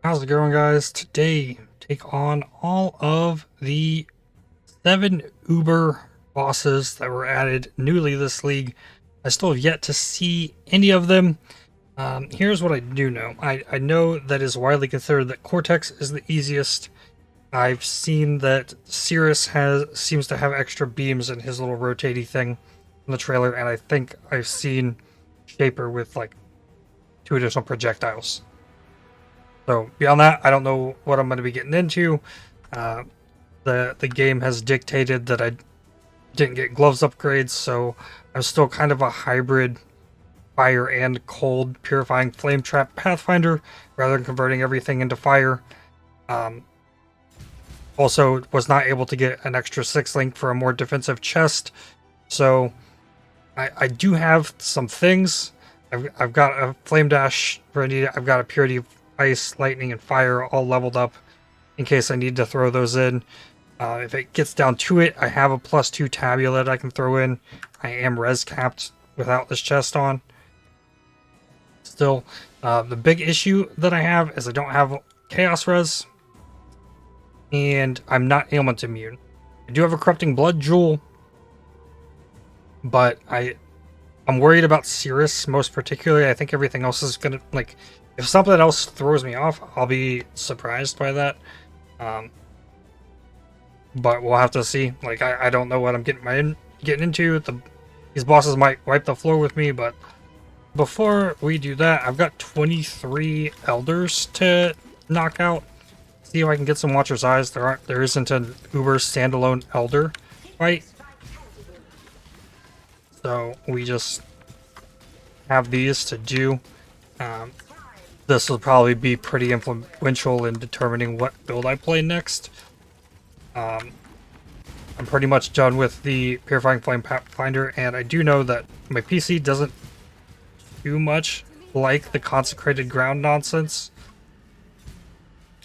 How's it going, guys? Today, take on all of the 7 Uber bosses that were added newly this league. I still have yet to see any of them. Here's what I do know. I know that it's widely considered that Cortex is the easiest. I've seen that Sirus seems to have extra beams in his little rotating thing in the trailer, and I think I've seen Shaper with like 2 additional projectiles. So beyond that, I don't know what I'm going to be getting into. The game has dictated that I didn't get gloves upgrades, so I'm still kind of a hybrid fire and cold purifying flame trap Pathfinder rather than converting everything into fire. Also was not able to get an extra 6 link for a more defensive chest, so I do have some things. I've got a flame dash ready. I've got a purity ice, lightning, and fire all leveled up in case I need to throw those in. If it gets down to it, I have a +2 tabula that I can throw in. I am res capped without this chest on. Still, the big issue that I have is I don't have chaos res, and I'm not ailment immune. I do have a corrupting blood jewel, but I'm worried about Sirus most particularly. I think everything else is gonna, like, if something else throws me off, I'll be surprised by that. But we'll have to see. Like, I don't know what I'm getting into. These bosses might wipe the floor with me, but before we do that, I've got 23 elders to knock out. See if I can get some Watcher's Eyes. There isn't an Uber standalone elder fight. So we just have these to do. This will probably be pretty influential in determining what build I play next. I'm pretty much done with the Purifying Flame Pathfinder, and I do know that my PC doesn't too much like the consecrated ground nonsense.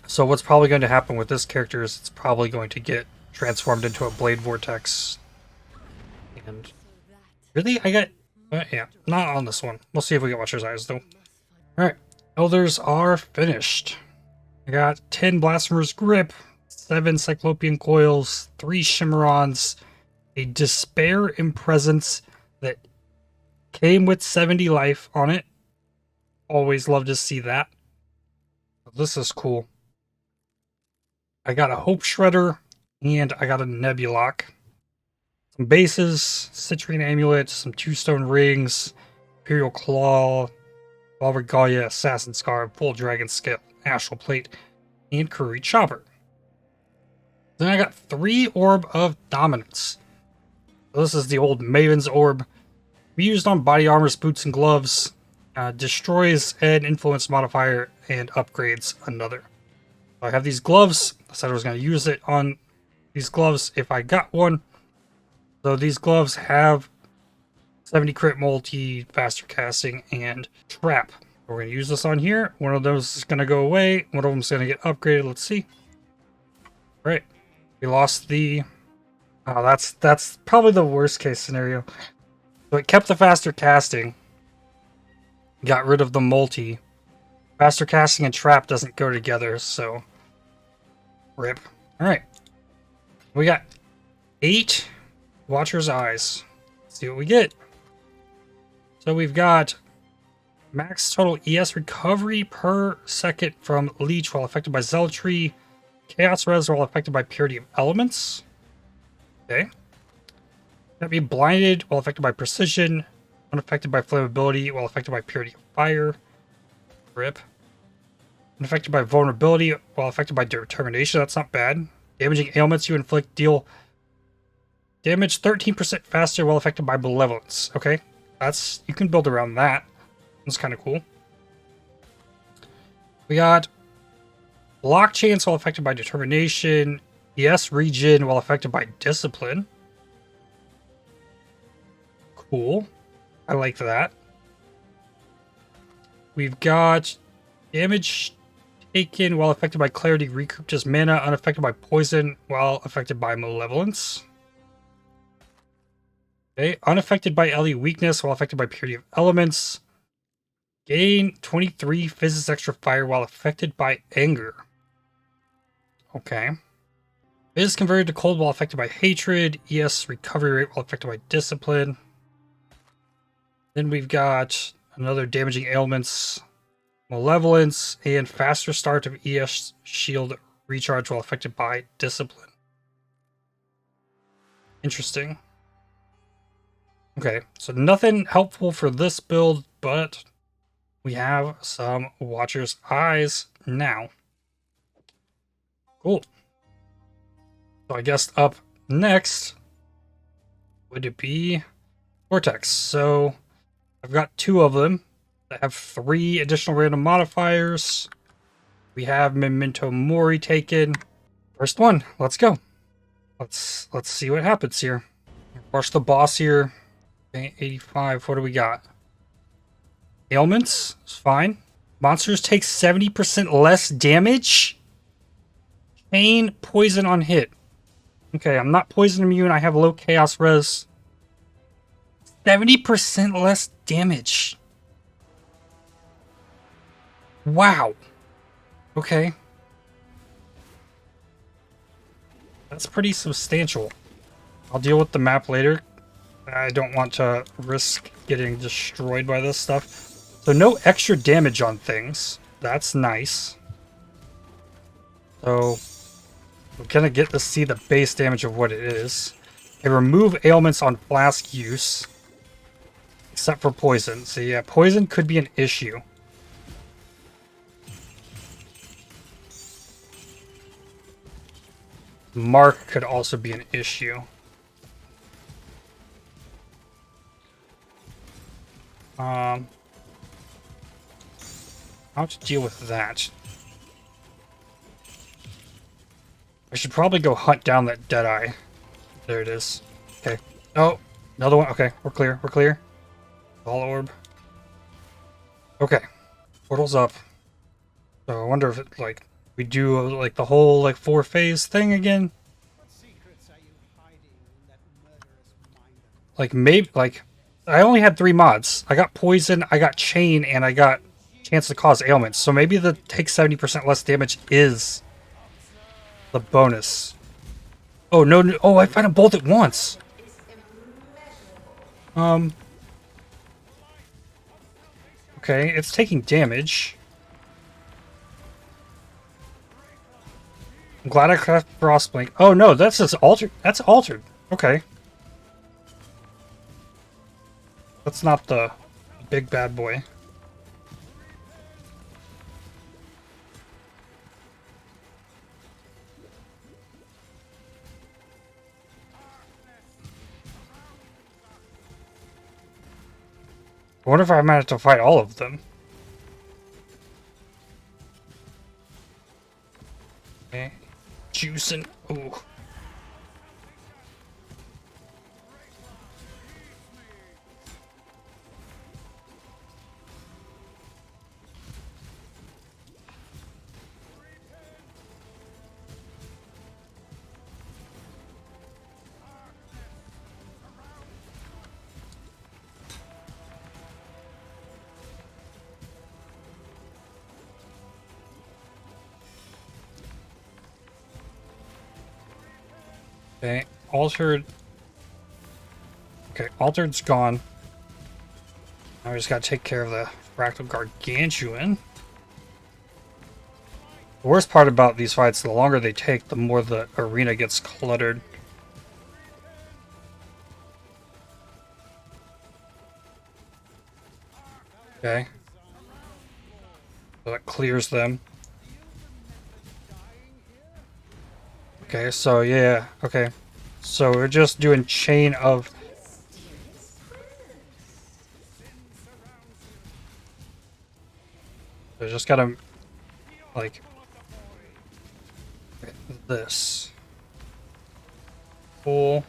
So what's probably going to happen with this character is it's probably going to get transformed into a Blade Vortex. And really, I got... yeah, not on this one. We'll see if we get Watcher's Eyes, though. Alright, Elders are finished. I got 10 Blasphemer's Grip, 7 Cyclopean Coils, 3 Shimmerons, a Despair in Presence that came with 70 life on it. Always love to see that. This is cool. I got a Hope Shredder, and I got a Nebulock. Some bases, Citrine Amulet, some 2-stone rings, Imperial Claw, Regalia, Assassin Scar, Full Dragon Scale, Astral Plate, and Curry Chopper. Then I got 3 Orb of Dominance. So this is the old Maven's Orb. We used on body armors, boots, and gloves. Destroys an influence modifier and upgrades another. So I have these gloves. I said I was going to use it on these gloves if I got one. So these gloves have 70 crit multi, faster casting, and trap. We're going to use this on here. One of those is going to go away. One of them is going to get upgraded. Let's see. All right. We lost the... oh, that's probably the worst case scenario. So it kept the faster casting. Got rid of the multi. Faster casting and trap doesn't go together, so... rip. Alright. We got 8 Watcher's Eyes. Let's see what we get. So we've got max total ES recovery per second from Leech while affected by Zealotry. Chaos Res while affected by Purity of Elements. Okay. Gonna be blinded while affected by Precision. Unaffected by Flammability while affected by Purity of Fire. Rip. Unaffected by Vulnerability while affected by Determination. That's not bad. Damaging ailments you inflict deal damage 13% faster while affected by Malevolence. Okay. You can build around that. That's kind of cool. We got Block Chance while affected by Determination. ES Regen while affected by Discipline. Cool. I like that. We've got damage taken while affected by Clarity, recouped as mana, unaffected by poison while affected by Malevolence. Okay, unaffected by LE weakness while affected by Purity of Elements. Gain 23 physics extra fire while affected by anger. Okay. Is converted to cold while affected by hatred. ES recovery rate while affected by discipline. Then we've got another damaging ailments, malevolence, and faster start of ES shield recharge while affected by discipline. Interesting. Okay, so nothing helpful for this build, but we have some Watcher's Eyes now. Cool. So I guess up next would it be Cortex. So I've got 2 of them that have 3 additional random modifiers. We have Memento Mori taken. First one, let's go. Let's see what happens here. Watch the boss here. Okay, 85. What do we got? Ailments is fine. Monsters take 70% less damage. Pain, poison on hit. Okay, I'm not poison immune. I have low chaos res. 70% less damage. Wow. Okay. That's pretty substantial. I'll deal with the map later. I don't want to risk getting destroyed by this stuff. So no extra damage on things. That's nice. So we're gonna get to see the base damage of what it is. They remove ailments on flask use. Except for poison. So yeah, poison could be an issue. Mark could also be an issue. How to deal with that? I should probably go hunt down that Deadeye. There it is. Okay. Oh, another one. Okay, we're clear. We're clear. Ball orb. Okay. Portal's up. So I wonder if it, like, we do like the whole like 4-phase thing again. What secrets are you hiding in that murderous mind? Like maybe like I only had 3 mods. I got poison, I got chain, and I got chance to cause ailments. So maybe the take 70% less damage is the bonus. Oh no, no! Oh, I found them both at once. Okay, it's taking damage. I'm glad I cracked Frostblink. Oh no, that's just altered. That's altered. Okay. That's not the big bad boy. I wonder if I might have to fight all of them. Okay. Juicing. Ooh. Okay, altered. Okay, altered's gone. Now we just gotta take care of the fractal gargantuan. The worst part about these fights, the longer they take, the more the arena gets cluttered. Okay. So that clears them. Okay, so yeah, okay. So we're just doing chain of... I just gotta, like, this. Cool.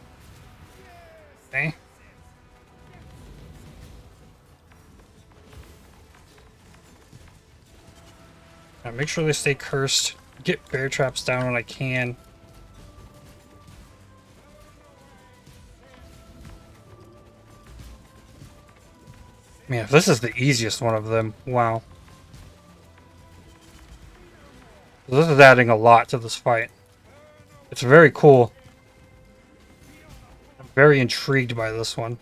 Okay. Now make sure they stay cursed. Get bear traps down when I can. Man, if this is the easiest one of them, wow. This is adding a lot to this fight. It's very cool. I'm very intrigued by this one.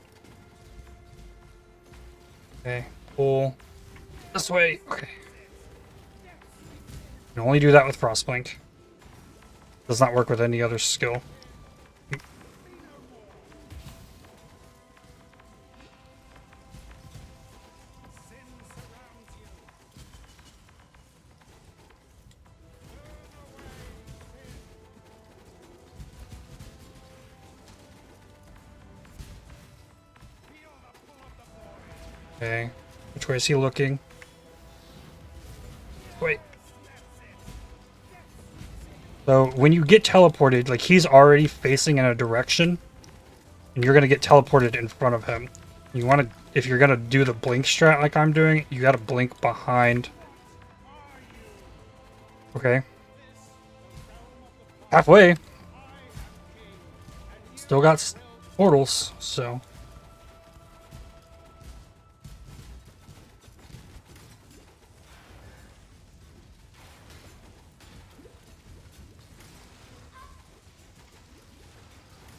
Okay, pull this way. Okay. You can only do that with Frostblink. Does not work with any other skill. Okay. Which way is he looking? Wait. So when you get teleported, like he's already facing in a direction, and you're gonna get teleported in front of him. You want to, if you're gonna do the blink strat like I'm doing, you gotta blink behind. Okay. Halfway. Still got portals, so.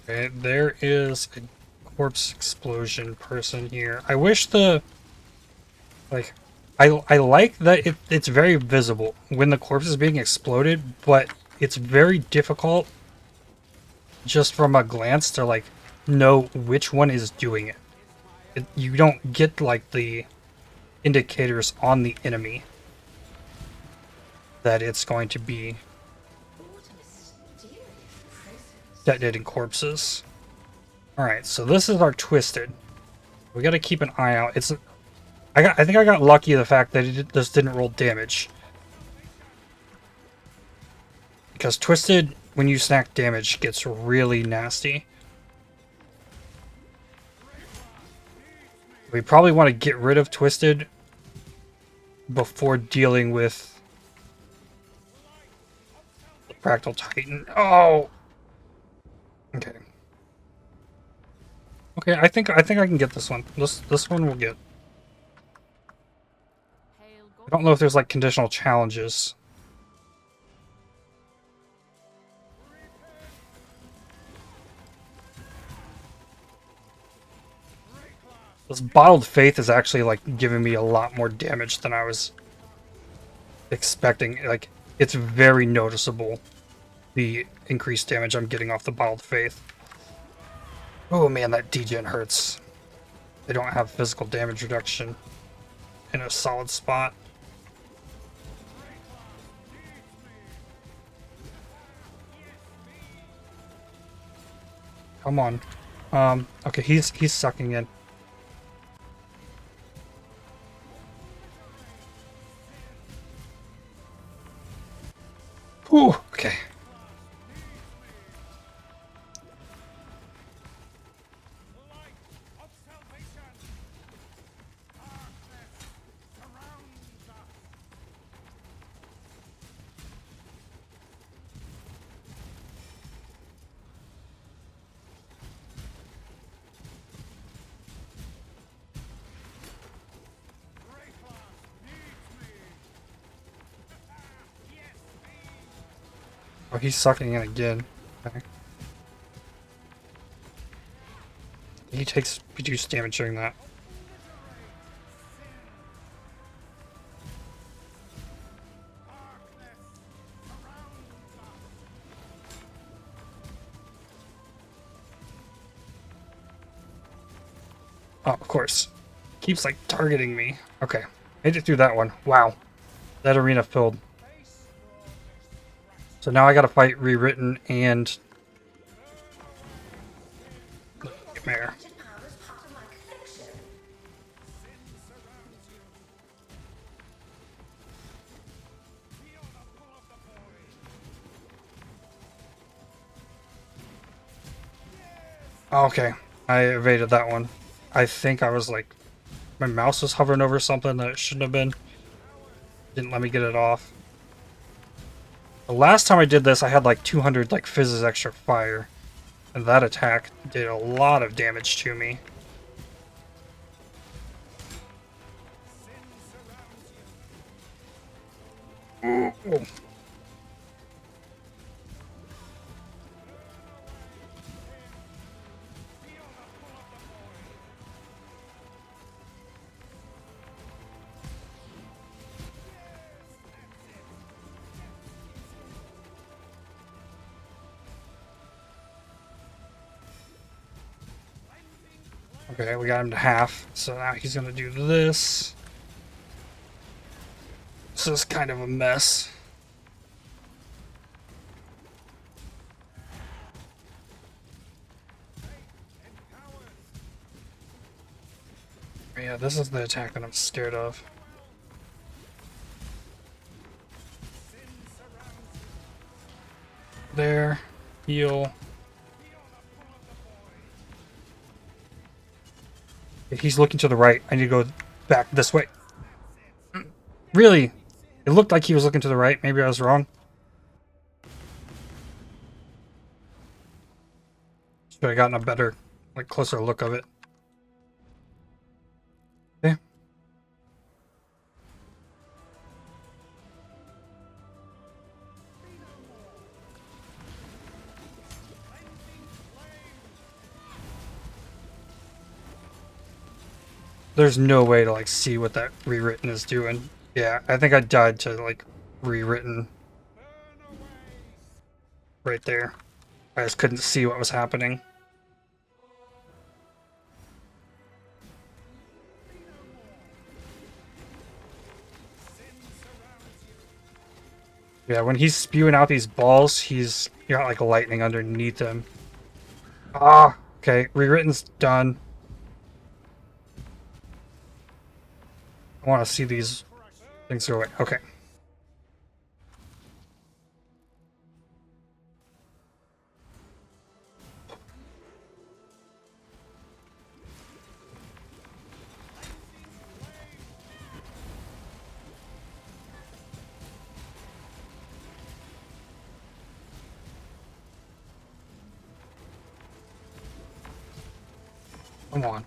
Okay, there is a corpse explosion person here. I wish the, like, I like that it's very visible when the corpse is being exploded, but it's very difficult just from a glance to like know which one is doing it. You don't get like the indicators on the enemy that it's going to be detonating corpses. Alright, so this is our twisted. We gotta keep an eye out. I think I got lucky the fact that this didn't roll damage. Because twisted, when you snack damage, gets really nasty. We probably want to get rid of twisted before dealing with the Fractal Titan. Oh! Okay. Okay, I think I can get this one. This one we'll get. I don't know if there's like conditional challenges. This Bottled Faith is actually like giving me a lot more damage than I was expecting. Like, it's very noticeable, the increased damage I'm getting off the Bottled Faith. Oh man, that degen hurts. They don't have physical damage reduction in a solid spot. Come on. Okay, he's sucking in. Whew, okay. Oh, he's sucking in again. Okay. He takes reduced damage during that. Oh, of course. Keeps like targeting me. Okay. Made it through that one. Wow. That arena filled. So now I gotta fight Rewritten and Mare. Okay, I evaded that one. I think I was like, my mouse was hovering over something that it shouldn't have been. Didn't let me get it off. The last time I did this, I had like 200 like Fizz's extra fire, and that attack did a lot of damage to me. Ooh. Okay, we got him to half, so now he's gonna do this. This is kind of a mess. Yeah, this is the attack that I'm scared of. There, heal. He's looking to the right. I need to go back this way. Really? It looked like he was looking to the right. Maybe I was wrong. Should have gotten a better, like, closer look of it. Okay. There's no way to, like, see what that rewritten is doing. Yeah, I think I died to, like, rewritten right there. I just couldn't see what was happening. Yeah, when he's spewing out these balls, he's got, like, lightning underneath him. Ah, okay, rewritten's done. I want to see these things go away. Okay. Come on.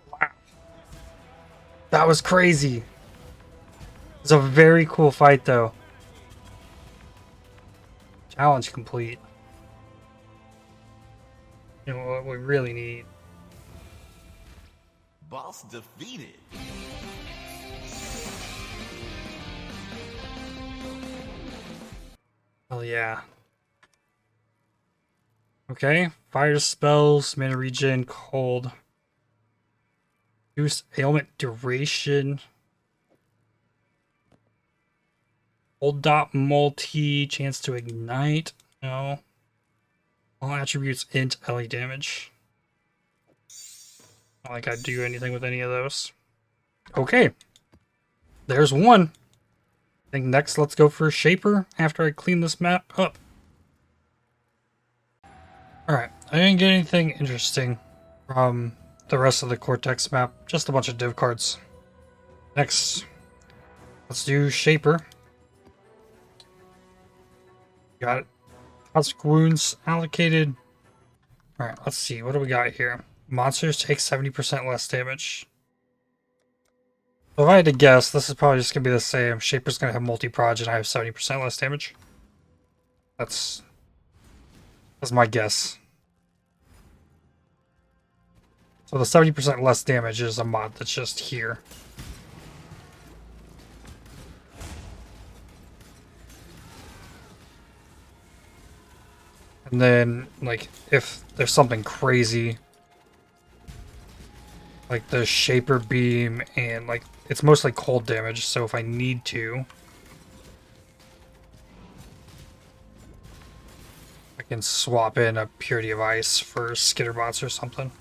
Wow. That was crazy. It's a very cool fight, though. Challenge complete. You know what we really need? Boss defeated. Oh yeah. Okay, fire spells, mana regen, cold. Reduce ailment duration. Old dot multi, chance to ignite. No. All attributes int LE damage. Not like I do anything with any of those. Okay. There's one. I think next let's go for Shaper after I clean this map up. Alright, I didn't get anything interesting from the rest of the Cortex map. Just a bunch of div cards. Next, let's do Shaper. Got it. Toxic wounds allocated. Alright, let's see. What do we got here? Monsters take 70% less damage. So if I had to guess, this is probably just going to be the same. Shaper's going to have multi-proj and I have 70% less damage. That's my guess. So the 70% less damage is a mod that's just here. And then, like, if there's something crazy, like the Shaper Beam, and, like, it's mostly cold damage, so if I need to, I can swap in a Purity of Ice for Skitterbots or something.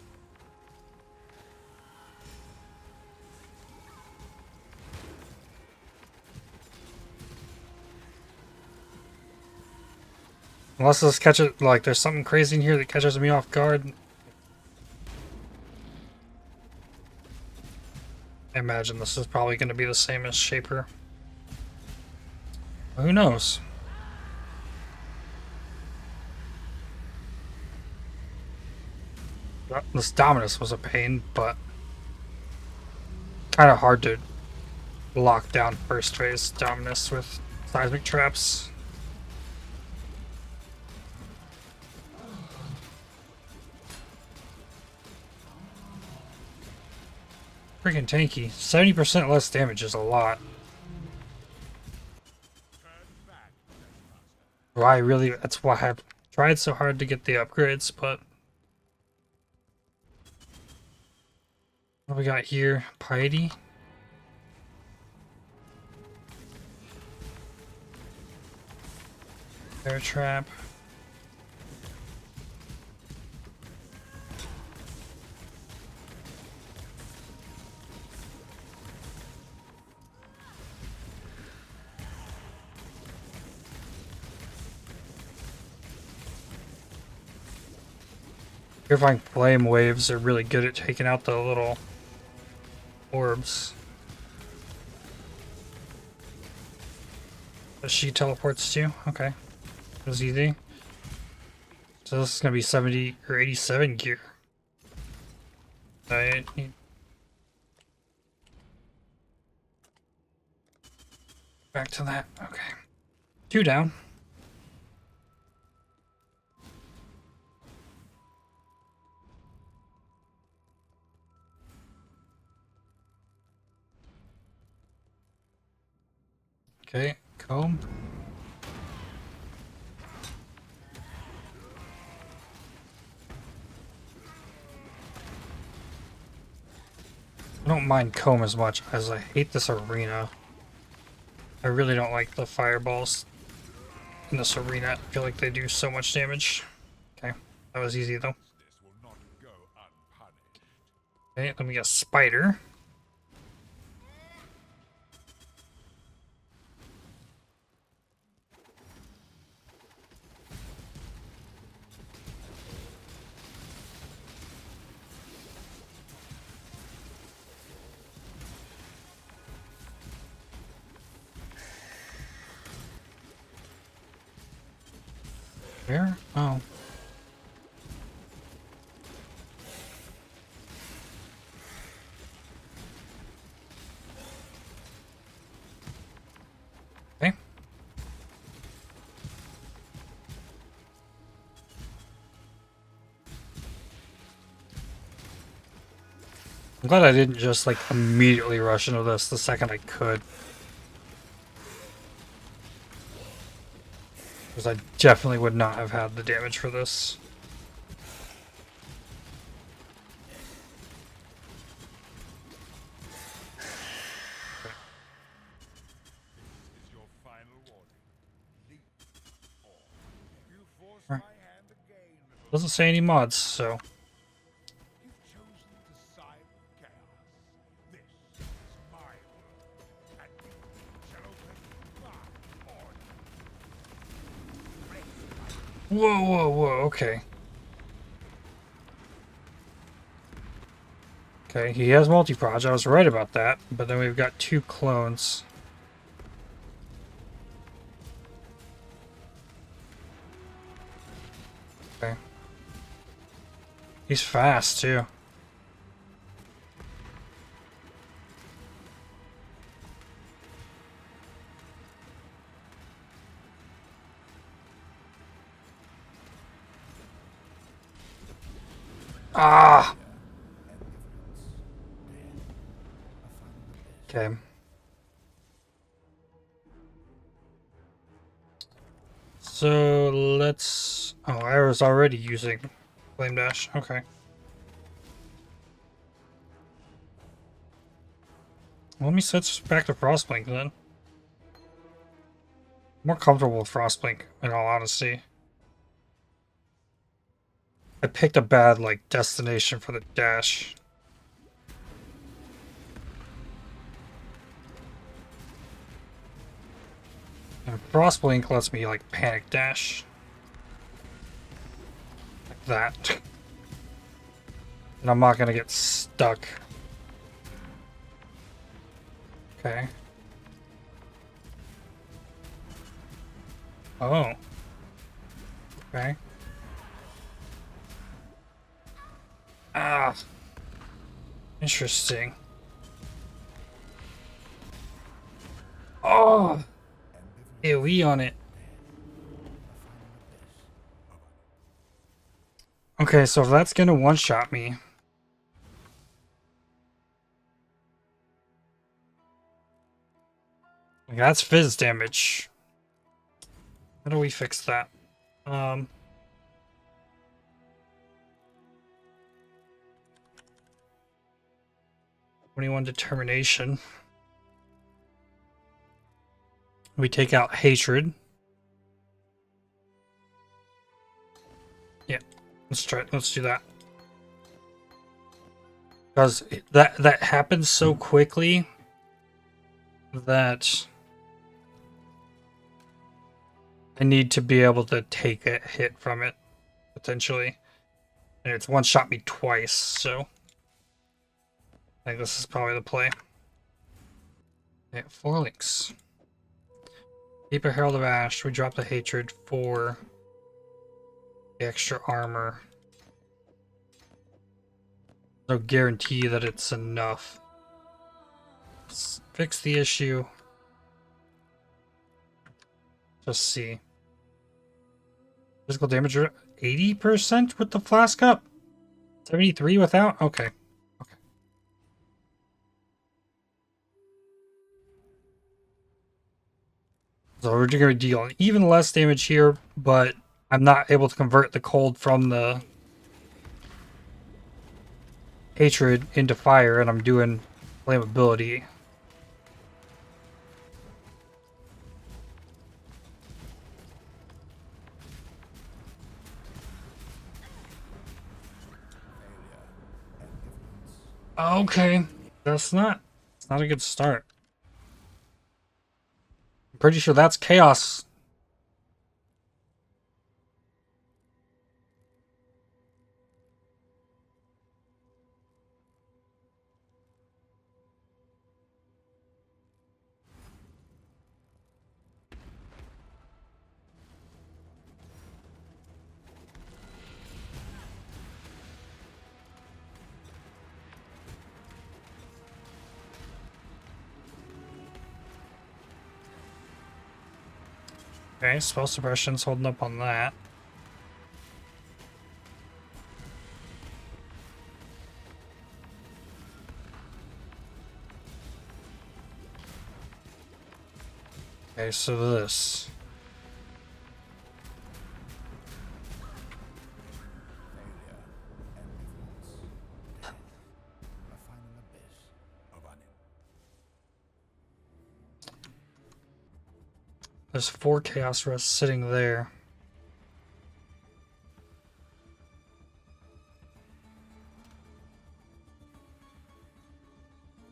Unless this catches, like, there's something crazy in here that catches me off guard. I imagine this is probably going to be the same as Shaper. Who knows? This Dominus was a pain, but kind of hard to lock down first phase dominus with seismic traps. Freaking tanky. 70% less damage is a lot. Why really? That's why I've tried so hard to get the upgrades, but what do we got here? Piety. Bear trap. Purifying flame waves are really good at taking out the little orbs. But she teleports too? Okay. That was easy. So this is gonna be 70 or 87 gear. I need... Back to that. Okay. 2 down. Okay, comb. I don't mind comb as much as I hate this arena. I really don't like the fireballs in this arena. I feel like they do so much damage. Okay, that was easy though. Okay, let me get a spider. Where? Oh. Okay. I'm glad I didn't just like immediately rush into this the second I could. Because I definitely would not have had the damage for this. Doesn't say any mods, so. Whoa, whoa, whoa, okay. Okay, he has multi-proj, I was right about that, but then we've got 2 clones. Okay. He's fast, too. Ah! Okay. So let's... Oh, I was already using Flame Dash. Okay. Let me switch back to Frostblink then. More comfortable with Frostblink, in all honesty. I picked a bad, like, destination for the dash. And Frostblink lets me, like, panic dash. Like that. And I'm not gonna get stuck. Okay. Oh. Okay. Ah. Interesting. Oh, AoE on it. Okay, so if that's gonna one-shot me, that's fizz damage. How do we fix that? 21 determination. We take out hatred. Yeah, let's try it. Let's do that. Because that happens so quickly that I need to be able to take a hit from it, potentially. And it's one-shot me twice, so I think this is probably the play. Okay, 4 links. Keep a Herald of Ash. We drop the hatred for the extra armor. No guarantee that it's enough. Let's fix the issue. Just see. Physical damage 80% with the flask up? 73 without? Okay. Okay. So we're going to deal even less damage here, but I'm not able to convert the cold from the hatred into fire, and I'm doing flammability. Okay. It's not a good start. I'm pretty sure that's chaos. Okay, spell suppression's holding up on that. Okay, so this. There's 4 Chaos Rests sitting there.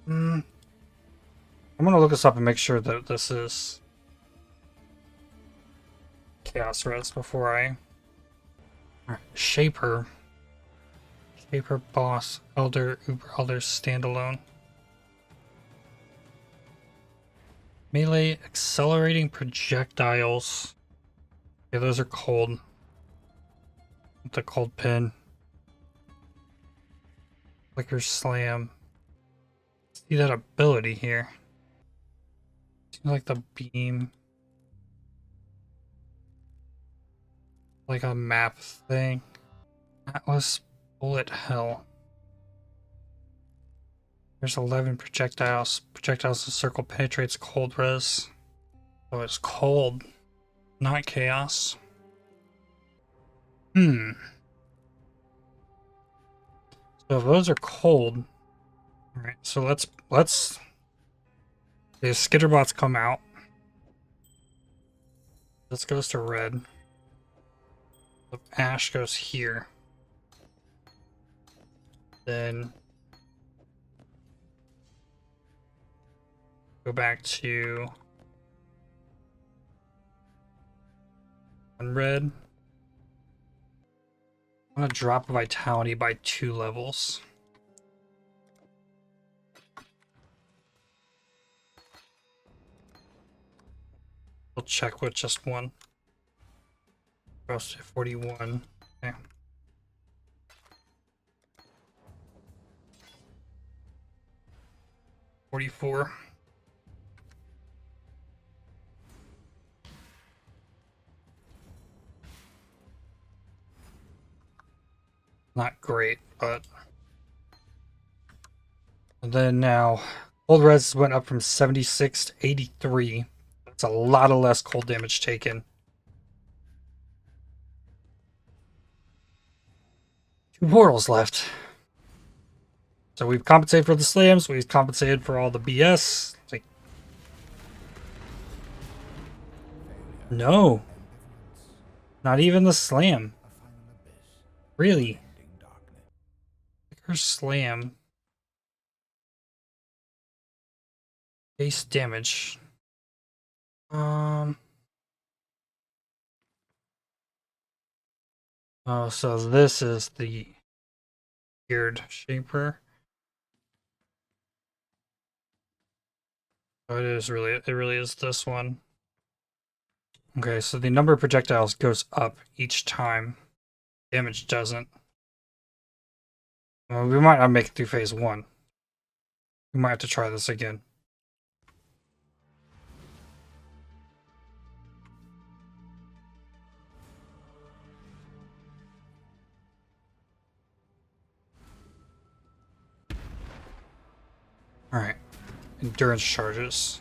I'm gonna look this up and make sure that this is Chaos Rest before I... Shaper. Shaper, Boss, Elder, Uber Elder, Standalone. Melee Accelerating Projectiles. Okay, those are cold. The cold pin. Flicker Slam. See that ability here. Seems like the beam. Like a map thing. Atlas Bullet Hell. There's 11 projectiles. Projectiles, the circle penetrates cold res. So it's cold, not chaos. So if those are cold. Alright, so let's the skitterbots come out. This goes to red. The ash goes here. Then go back to one red. I'm gonna drop vitality by 2 levels. We'll check with just one. Goes to 41. Okay. $44. Not great, but... And then now, cold res went up from 76 to 83. That's a lot of less cold damage taken. 2 portals left. So we've compensated for the slams, we've compensated for all the BS. Like, no. Not even the slam. Really? Her slam. Base damage. Oh, so this is the weird shaper. Oh, it really is this one. Okay, so the number of projectiles goes up each time. Damage doesn't. Well, we might not make it through phase 1. We might have to try this again. Alright. Endurance charges.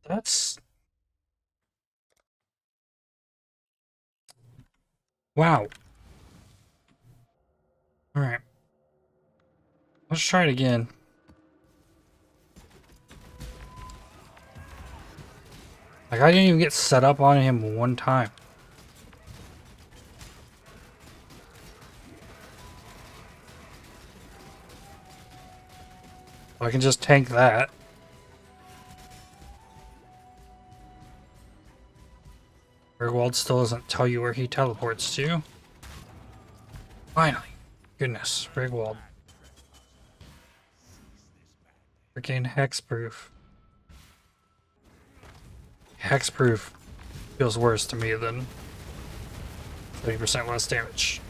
That's... Wow. Alright. Let's try it again. Like, I didn't even get set up on him one time. I can just tank that. Rigwald still doesn't tell you where he teleports to. Finally. Goodness, Rigwald. Freaking hexproof. Hexproof feels worse to me than 30% less damage.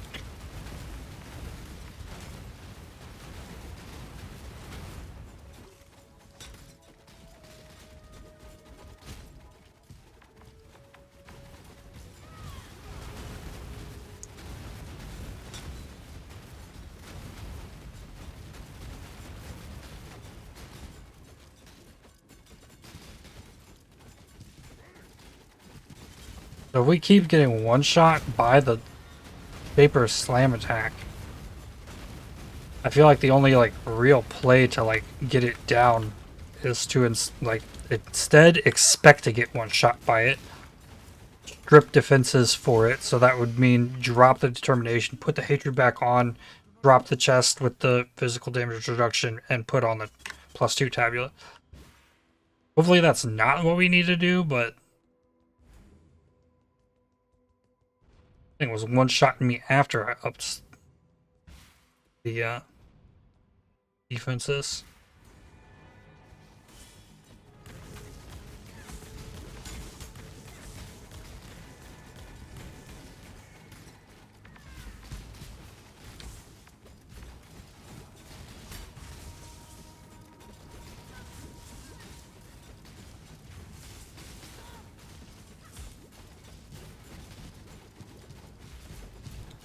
So if we keep getting one shot by the Vapor Slam attack, I feel like the only like real play to like get it down is to instead expect to get one shot by it, strip defenses for it, so that would mean drop the determination, put the hatred back on, drop the chest with the physical damage reduction, and put on the +2 tabula. Hopefully that's not what we need to do, but I think it was one-shotting me after I upped the defenses.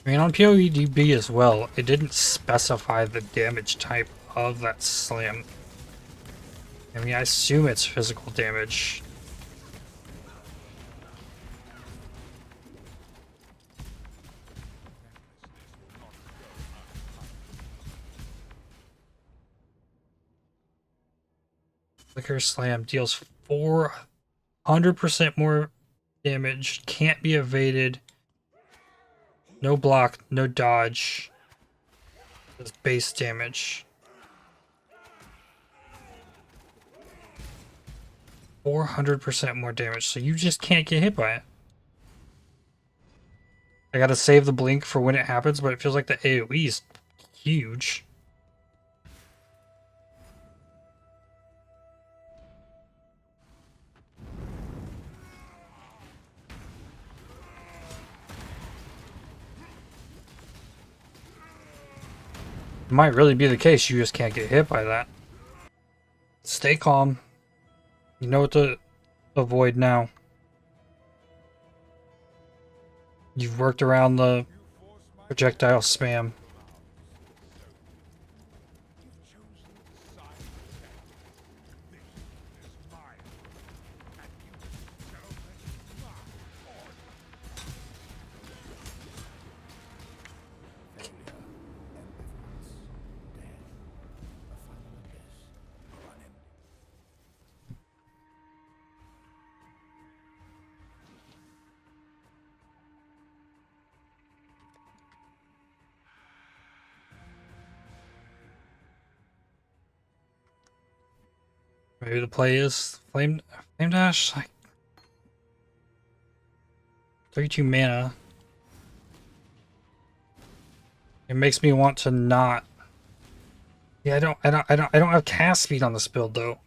I mean, on PoEDB as well, it didn't specify the damage type of that slam. I mean, I assume it's physical damage. Flicker Slam deals 400% more damage, can't be evaded, no block, no dodge. It's base damage. 400% more damage, so you just can't get hit by it. I gotta save the blink for when it happens, but it feels like the AoE is huge. It might really be the case, you just can't get hit by that. Stay calm. You know what to avoid now. You've worked around the projectile spam. Maybe the play is flame dash, like 32 mana. It makes me want to not. Yeah, I don't have cast speed on this build though.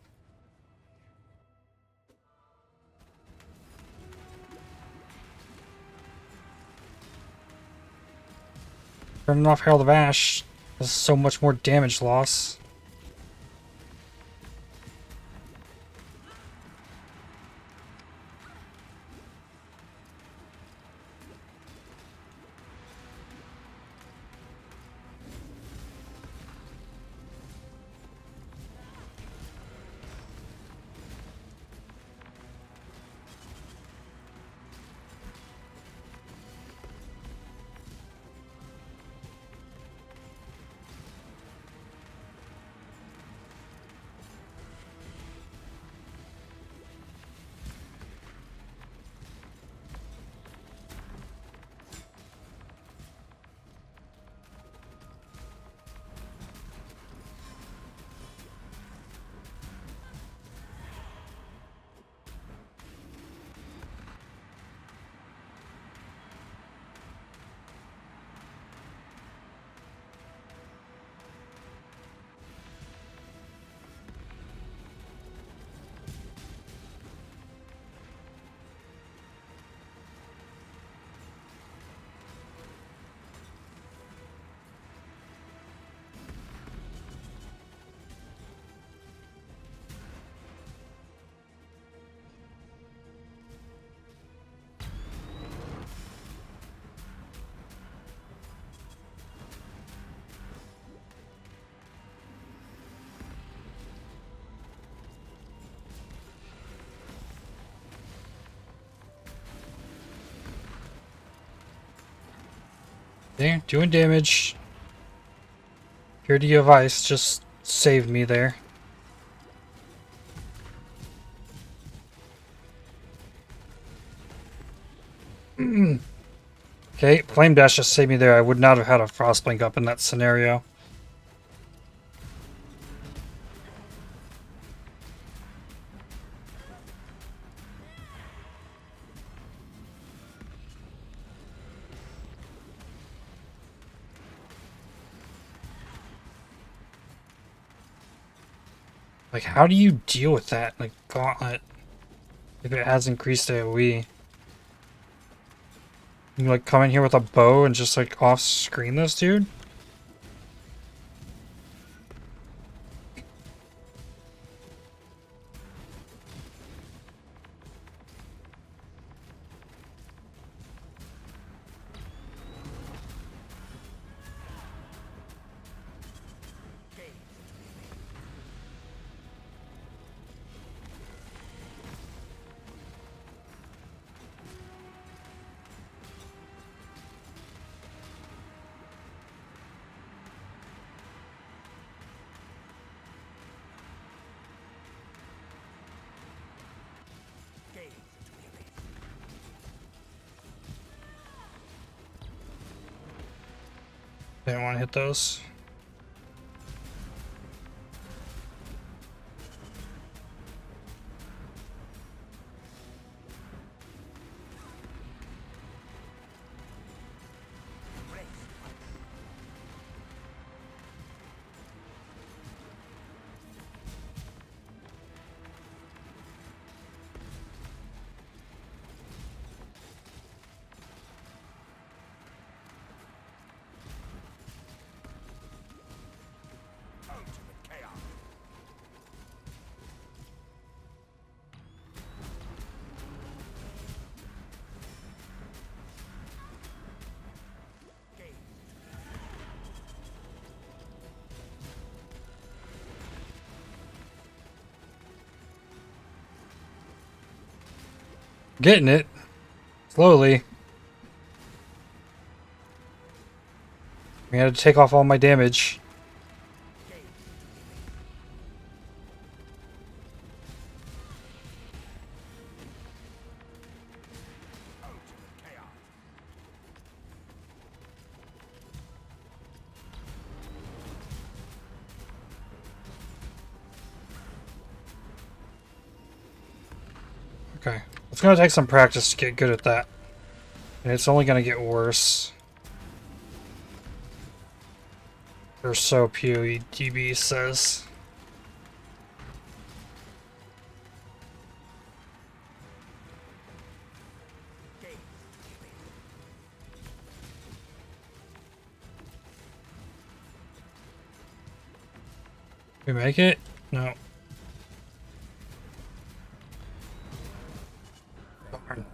Turning off Herald of Ash has so much more damage loss. There, doing damage. Purity of Ice just saved me there. Okay, Flame Dash just saved me there. I would not have had a Frostblink up in that scenario. Like, how do you deal with that? Like, Gauntlet. If it has increased AoE. You like come in here with a bow and just like off screen this dude? Didn't want to hit those. Getting it. Slowly. I had to take off all my damage. Okay. It's gonna take some practice to get good at that. And it's only gonna get worse. Or so PoEDB says. We make it? No. Darn.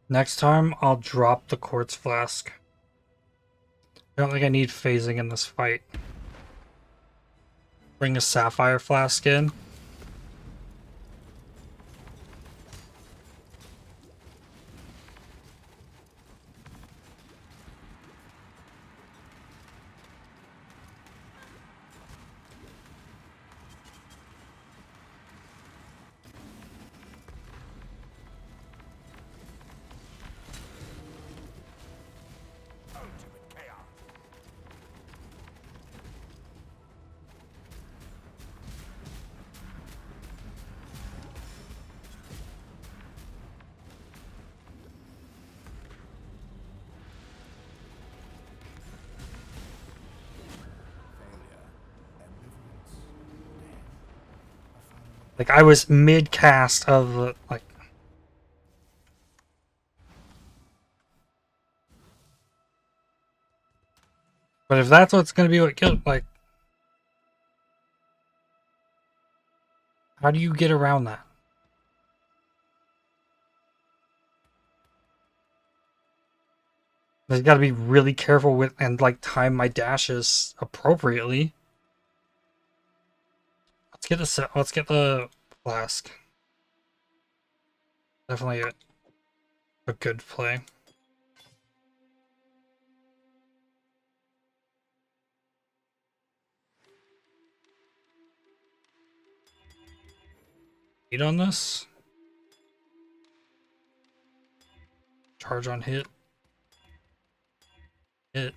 Next time, I'll drop the quartz flask. I don't think I need phasing in this fight. Bring a sapphire flask in. Like, I was mid-cast of the, like... But if that's what's gonna be what killed, like... How do you get around that? I gotta be really careful with, and like, time my dashes appropriately. Let's get the flask. Definitely a good play. Eat on this. Charge on hit. Hit.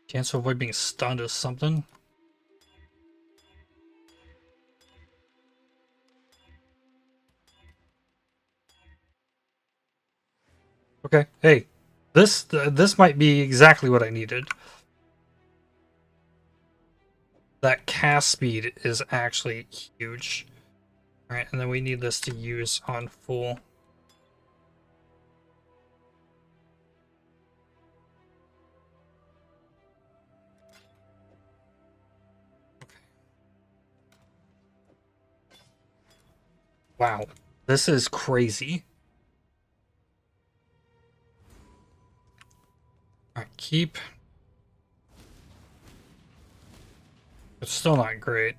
Chance to avoid being stunned is something. Okay, hey, this might be exactly what I needed. That cast speed is actually huge. All right, and then we need this to use on full. Wow, this is crazy. All right, keep. It's still not great.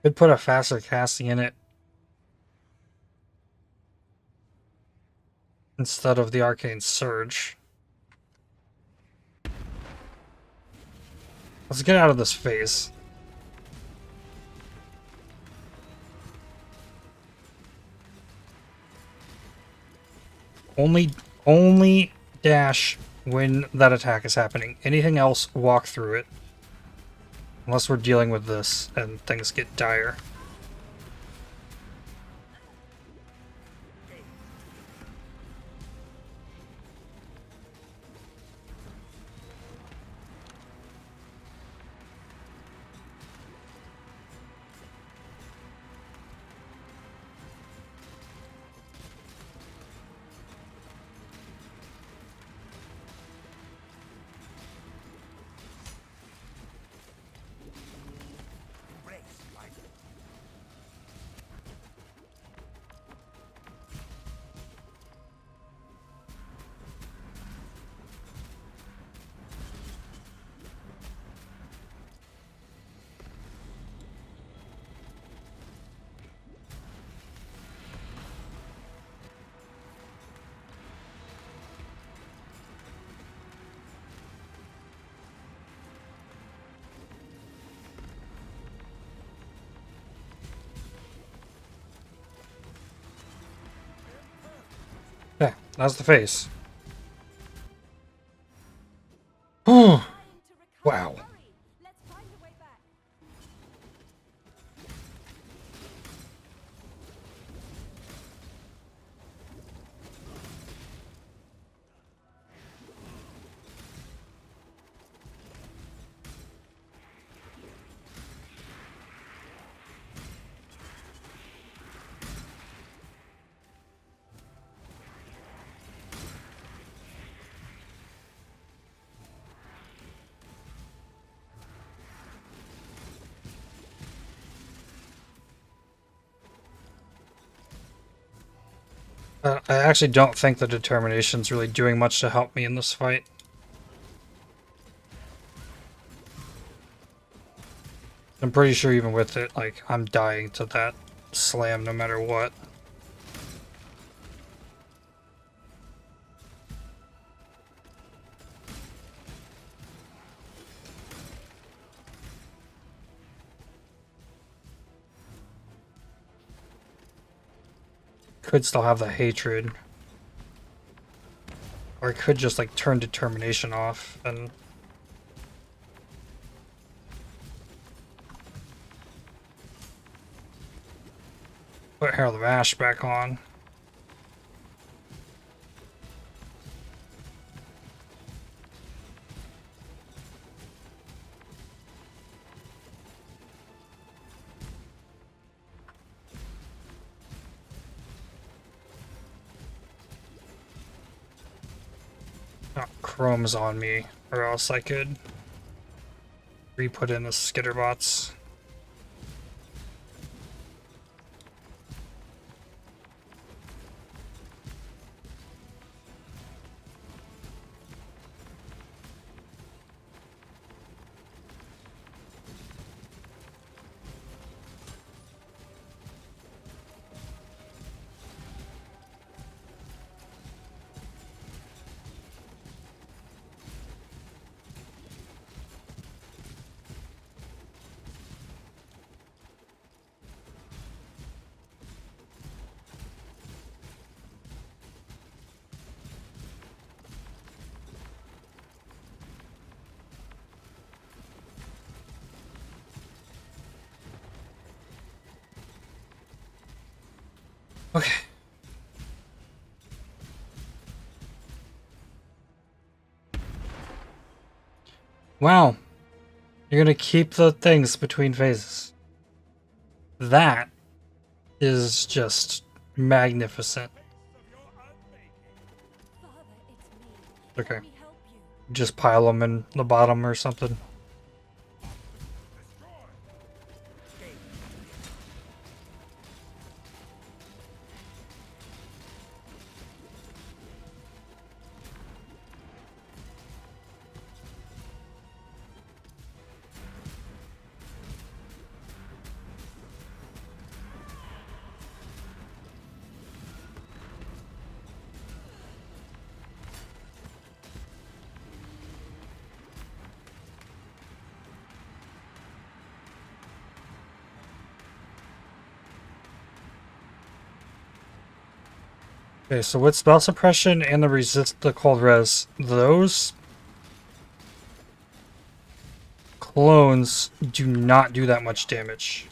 Could put a faster casting in it instead of the Arcane Surge. Let's get out of this phase. Only dash when that attack is happening. Anything else, walk through it. Unless we're dealing with this and things get dire. That's the face. Oh, wow. I actually don't think the determination's really doing much to help me in this fight. I'm pretty sure even with it, like, I'm dying to that slam no matter what. Could still have the hatred. Or I could just, like, turn determination off and... put Herald of Ash back on. Oh, Chrome's on me, or else I could re-put in the skitterbots. Okay. Wow. You're gonna keep the things between phases. That is just magnificent. Okay. Just pile them in the bottom or something. Okay, so with spell suppression and the resist the cold res, those clones do not do that much damage.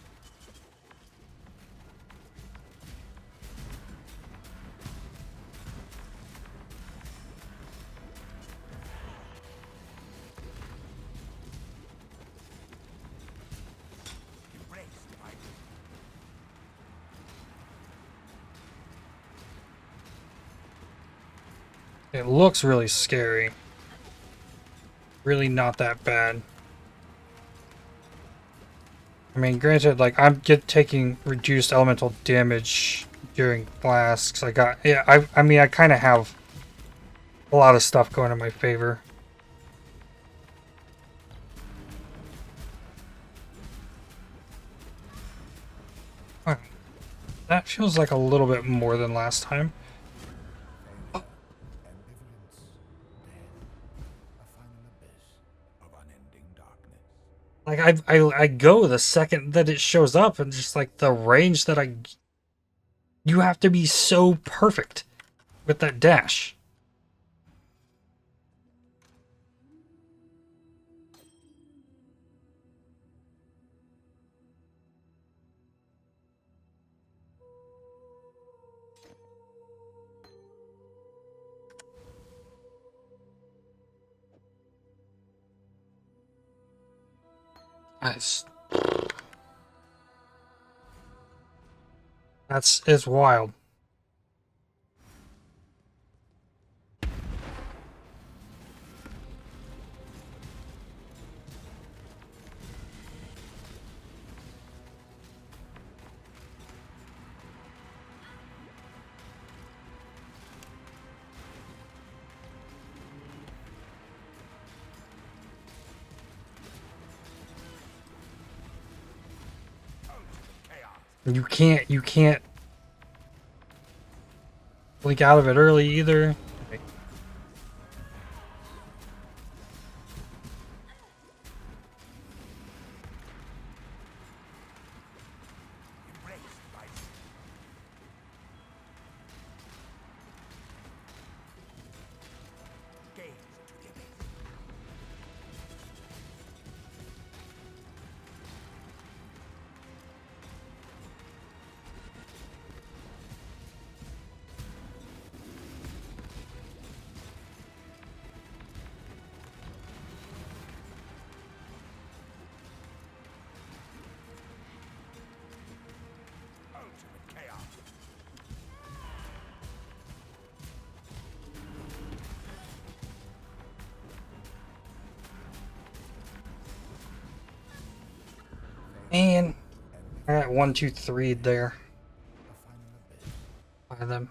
It looks really scary. Really not that bad. I mean, granted, like, I'm taking reduced elemental damage during blasts. I got, yeah, I mean, I kind of have a lot of stuff going in my favor. Huh. That feels like a little bit more than last time. Like, I go the second that it shows up, and just like the range that you have to be so perfect. with that dash. Nice. It's wild. You can't blink out of it early either. Man, I got 1, 2, 3 there by them.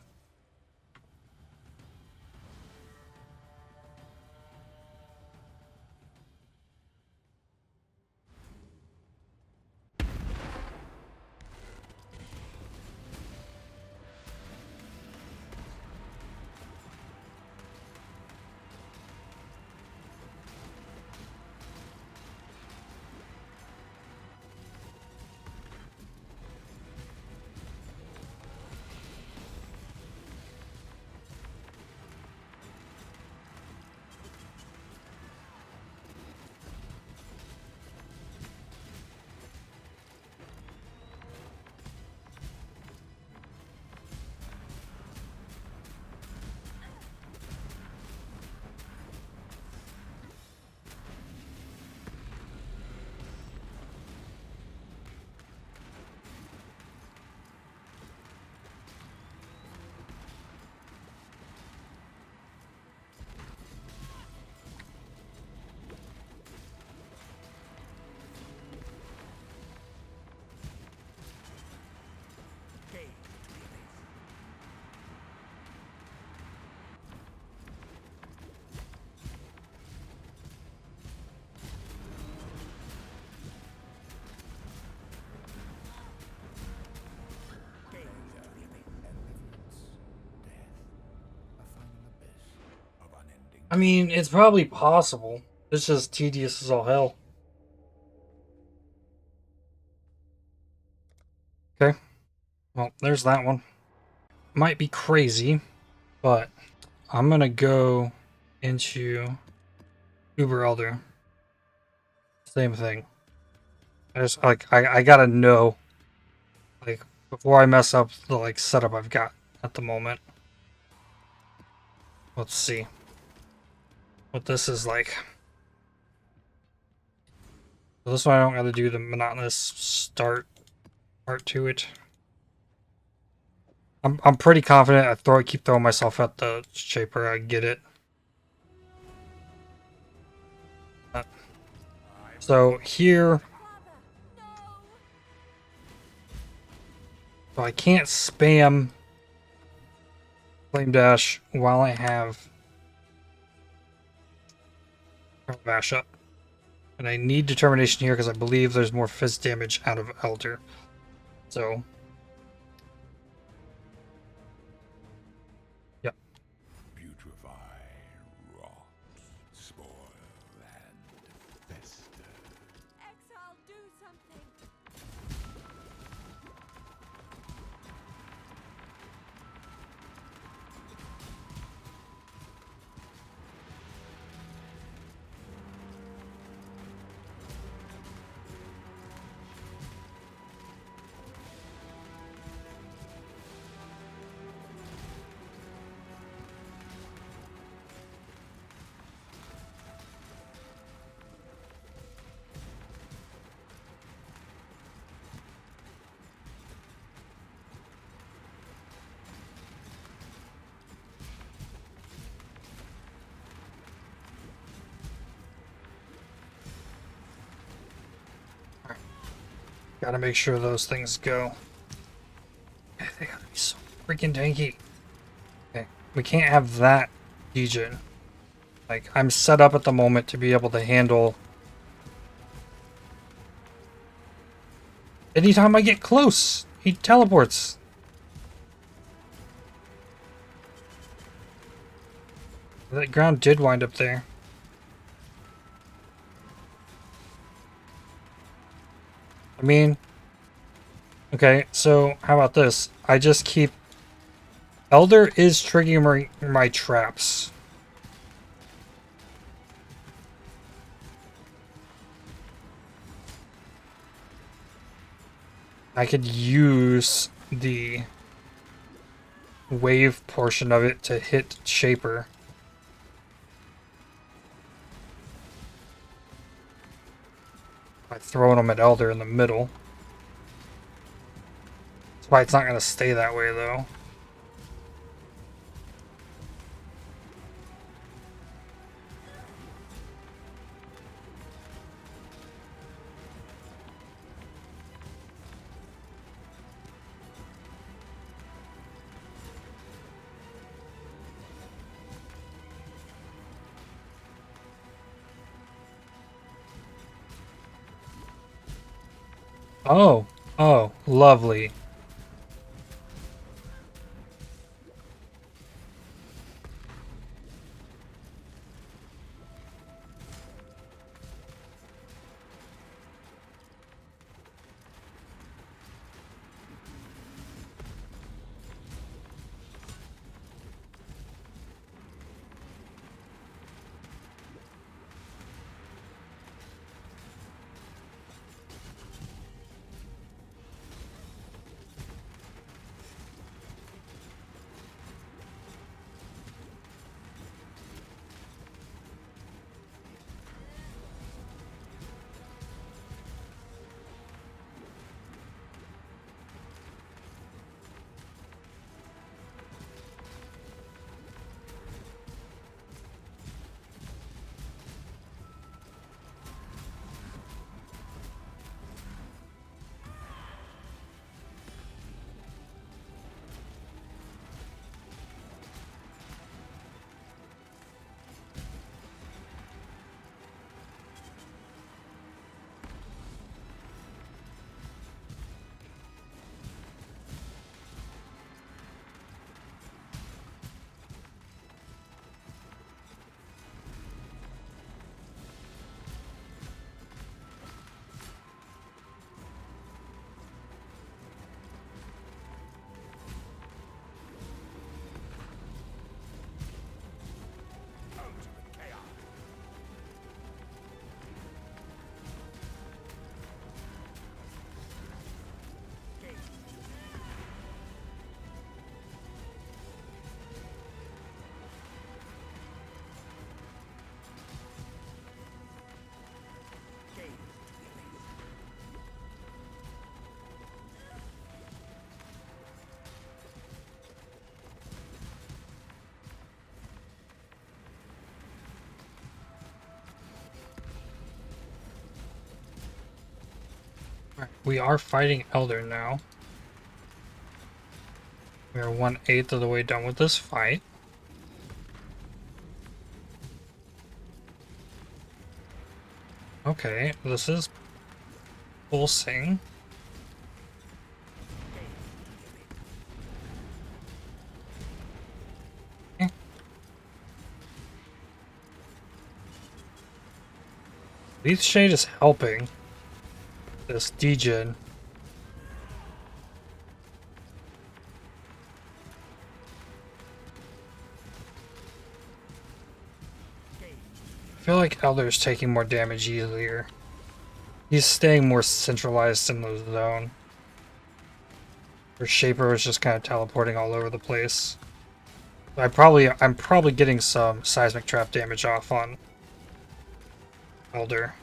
I mean, it's probably possible. It's just tedious as all hell. Okay. Well, there's that one. Might be crazy, but I'm gonna go into Uber Elder. Same thing. I just I gotta know, like, before I mess up the like setup I've got at the moment. Let's see what this is like. So this one I don't gotta do the monotonous start part to it. I'm pretty confident I keep throwing myself at the shaper. I get it. So here, so I can't spam Flame Dash while I have Bash up. And I need Determination here because I believe there's more fizz damage out of Elder. So, yep. Putrefy, rot, spoil, and fester. Exile, do something. Gotta make sure those things go. Okay, they gotta be so freaking tanky. Okay, we can't have that degen. Like, I'm set up at the moment to be able to handle anytime I get close. He teleports. That ground did wind up there. I mean, okay, so how about this? I just keep... Elder is triggering my traps. I could use the wave portion of it to hit Shaper. By throwing them at Elder in the middle. That's why it's not going to stay that way, though. Oh, oh, lovely. We are fighting Elder now. We are 1/8 of the way done with this fight. Okay, this is pulsing. Okay. Leaf Shade is helping this degen. I feel like Elder's taking more damage easier. He's staying more centralized in the zone. Where Shaper is just kind of teleporting all over the place. I'm probably getting some seismic trap damage off on Elder.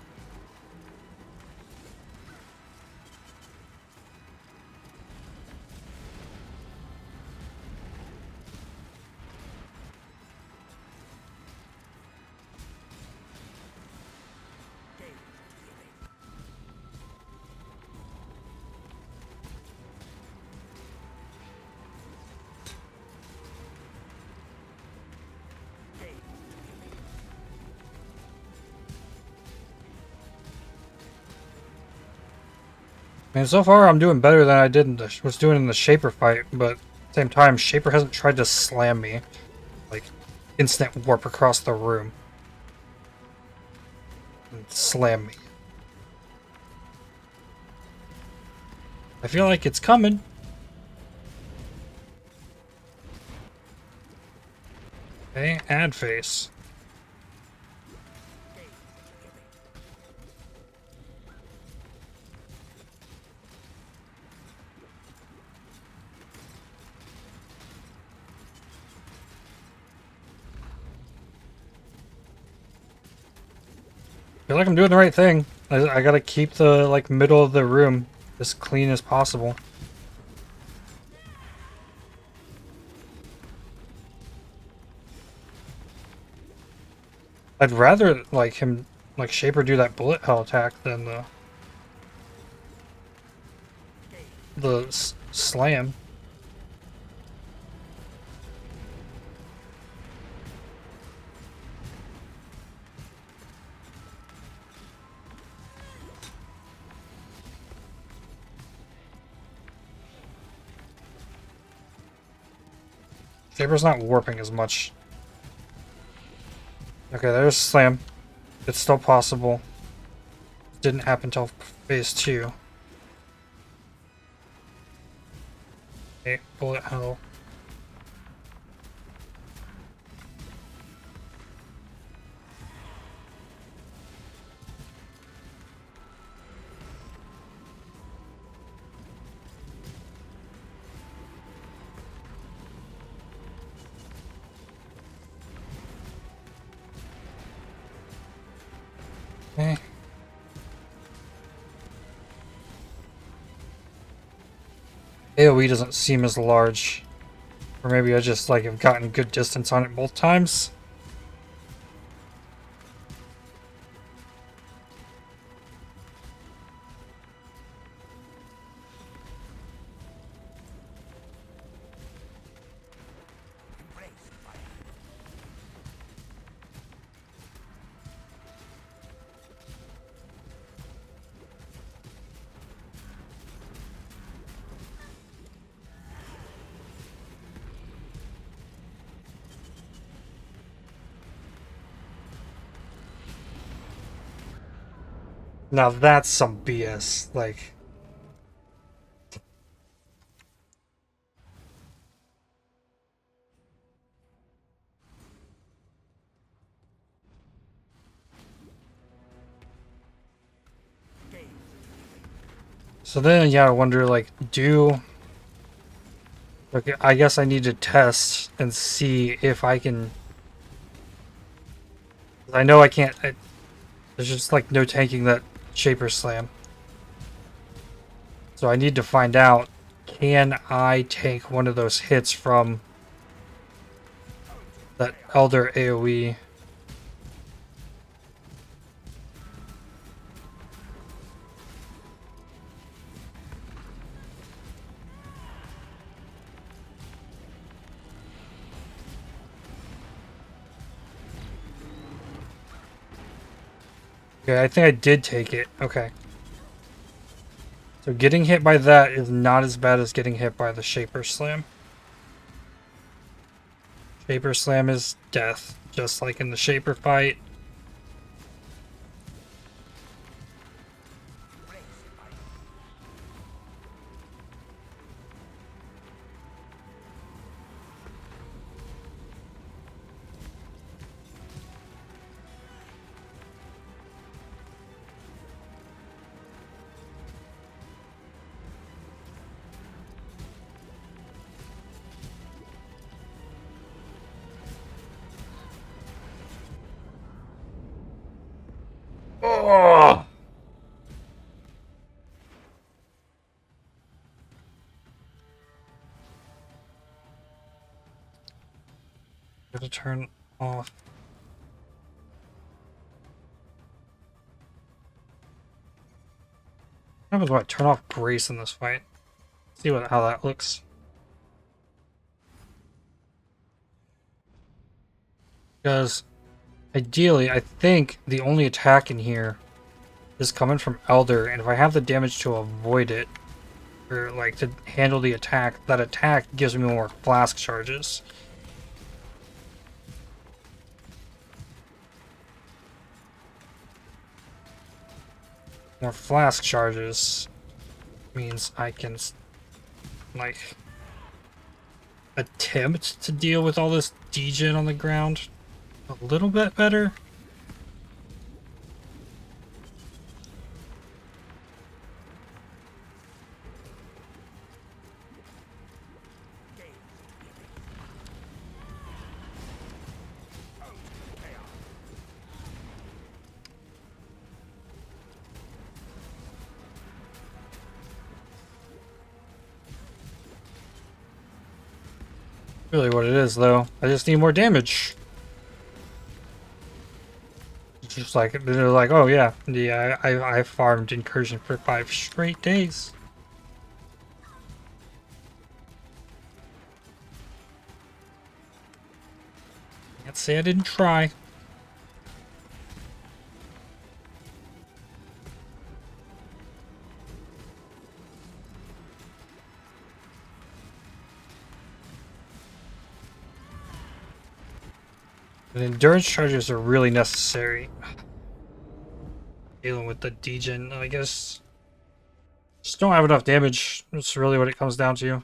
I mean, so far I'm doing better than I did in was doing in the Shaper fight, but at the same time, Shaper hasn't tried to slam me. Like, instant warp across the room. And slam me. I feel like it's coming. Okay, add face. I feel like I'm doing the right thing. I gotta keep the like middle of the room as clean as possible. I'd rather like him like Shaper do that bullet hell attack than the slam. Shaper's not warping as much. Okay, there's slam. It's still possible. Didn't happen till phase 2. Okay, bullet hell. Okay. AoE doesn't seem as large. Or maybe I just like have gotten good distance on it both times. Now that's some BS. Like, so then, yeah, I wonder, like, okay, I guess I need to test and see if I can. I know I can't. There's just like no tanking that Shaper Slam. So I need to find out, can I take one of those hits from that Elder AoE? Okay, I think I did take it. Okay. So getting hit by that is not as bad as getting hit by the Shaper Slam. Shaper Slam is death, just like in the Shaper fight. Oh! Gotta turn off. What happens when I turn off Grace in this fight? See how that looks. Because ideally, I think the only attack in here is coming from Elder, and if I have the damage to avoid it, or like to handle the attack, that attack gives me more flask charges. More flask charges means I can, like, attempt to deal with all this degen on the ground a little bit better. Really what it is, though. I just need more damage. It's just like, they're like, oh yeah, I farmed Incursion for 5 straight days. Can't say I didn't try. And endurance charges are really necessary. Dealing with the degen, I guess. Just don't have enough damage. That's really what it comes down to.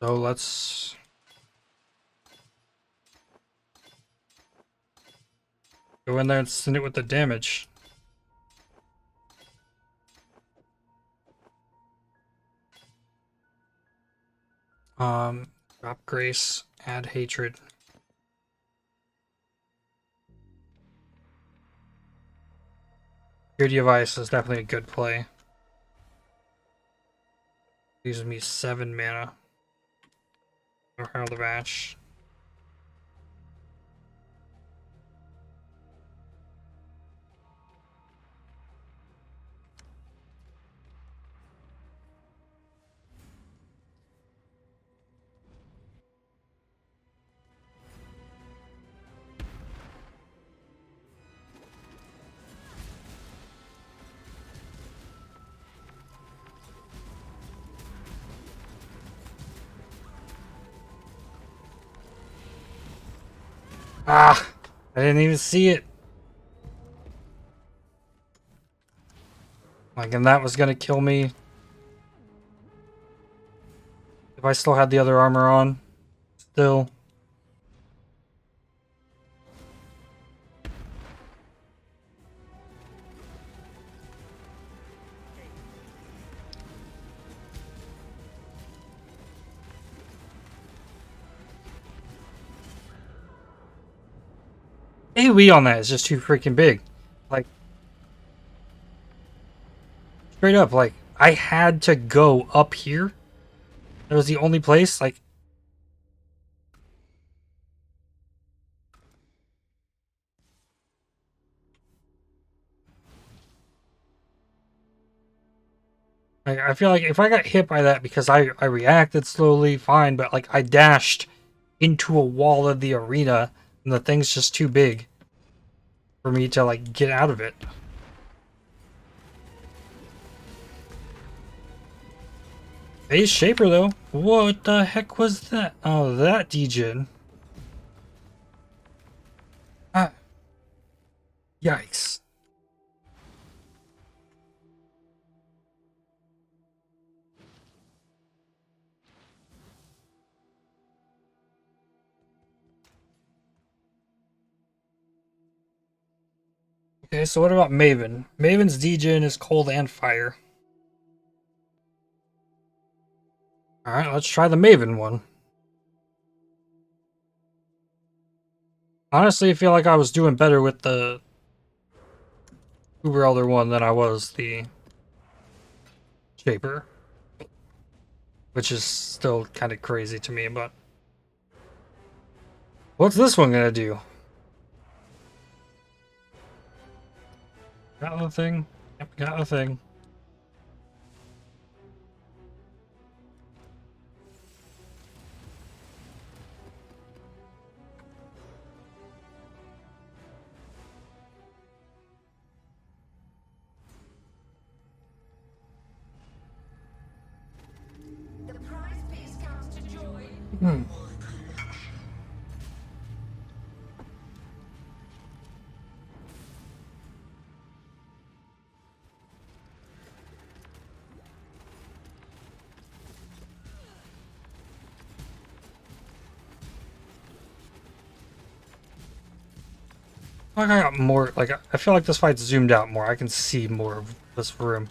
So let's go in there and send it with the damage. Drop grace, add hatred. Purity of Ice is definitely a good play. Gives me 7 mana. Or Herald of Ash. Ah! I didn't even see it. Like, and that was gonna kill me. If I still had the other armor on. Still. AoE on that is just too freaking big. Like, straight up, like, I had to go up here. That was the only place, like... I feel like if I got hit by that because I reacted slowly, fine, but like I dashed into a wall of the arena and the thing's just too big for me to like get out of it. Base Shaper though. What the heck was that? Oh, that degen. Ah. Yikes. Okay, so what about Maven? Maven's degen is cold and fire. Alright, let's try the Maven one. Honestly, I feel like I was doing better with the Uber Elder one than I was the Shaper. Which is still kind of crazy to me, but... What's this one gonna do? Got the thing? Yep, got the thing. Hmm. Like I got more, like I feel like this fight's zoomed out more. I can see more of this room.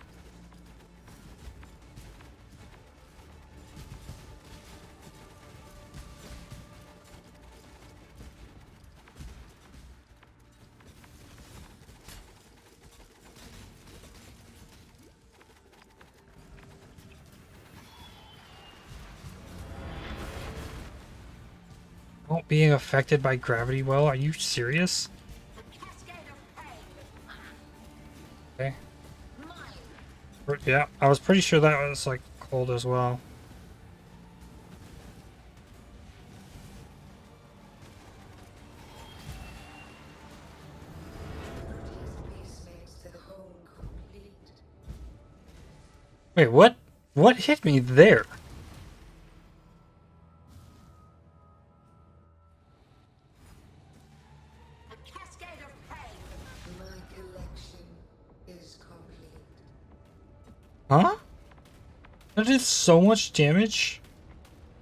Oh, being affected by gravity well? Are you serious? Okay. Yeah, I was pretty sure that was like cold as well. Wait, what? What hit me there? Huh? That did so much damage?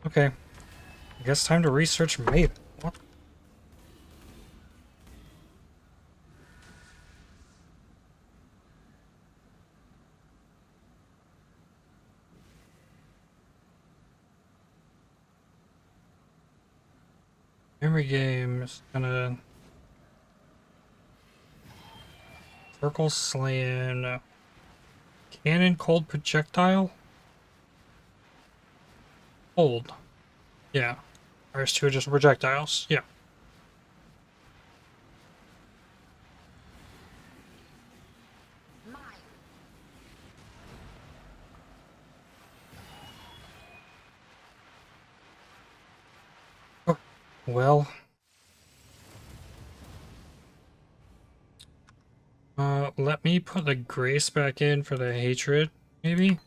Okay. I guess time to research Maven. What? Memory game is gonna... Circle slam... Cannon cold projectile? Cold. Yeah. There's two just projectiles. Yeah. Oh, well... let me put the grace back in for the hatred, maybe?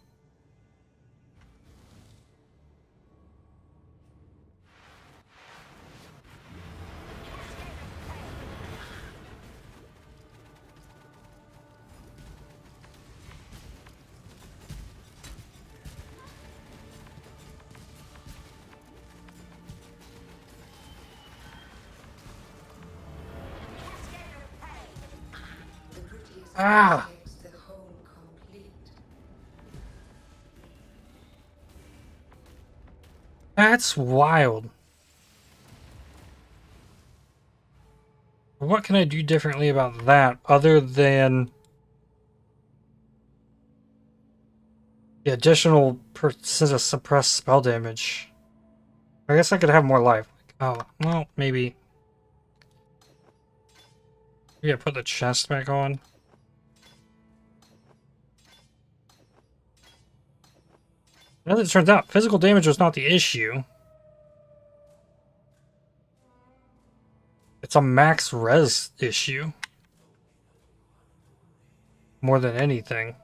Ah! That's wild. What can I do differently about that other than the additional percent of suppressed spell damage? I guess I could have more life. Oh, well, maybe. Yeah, put the chest back on. As it turns out, physical damage was not the issue. It's a max res issue. More than anything.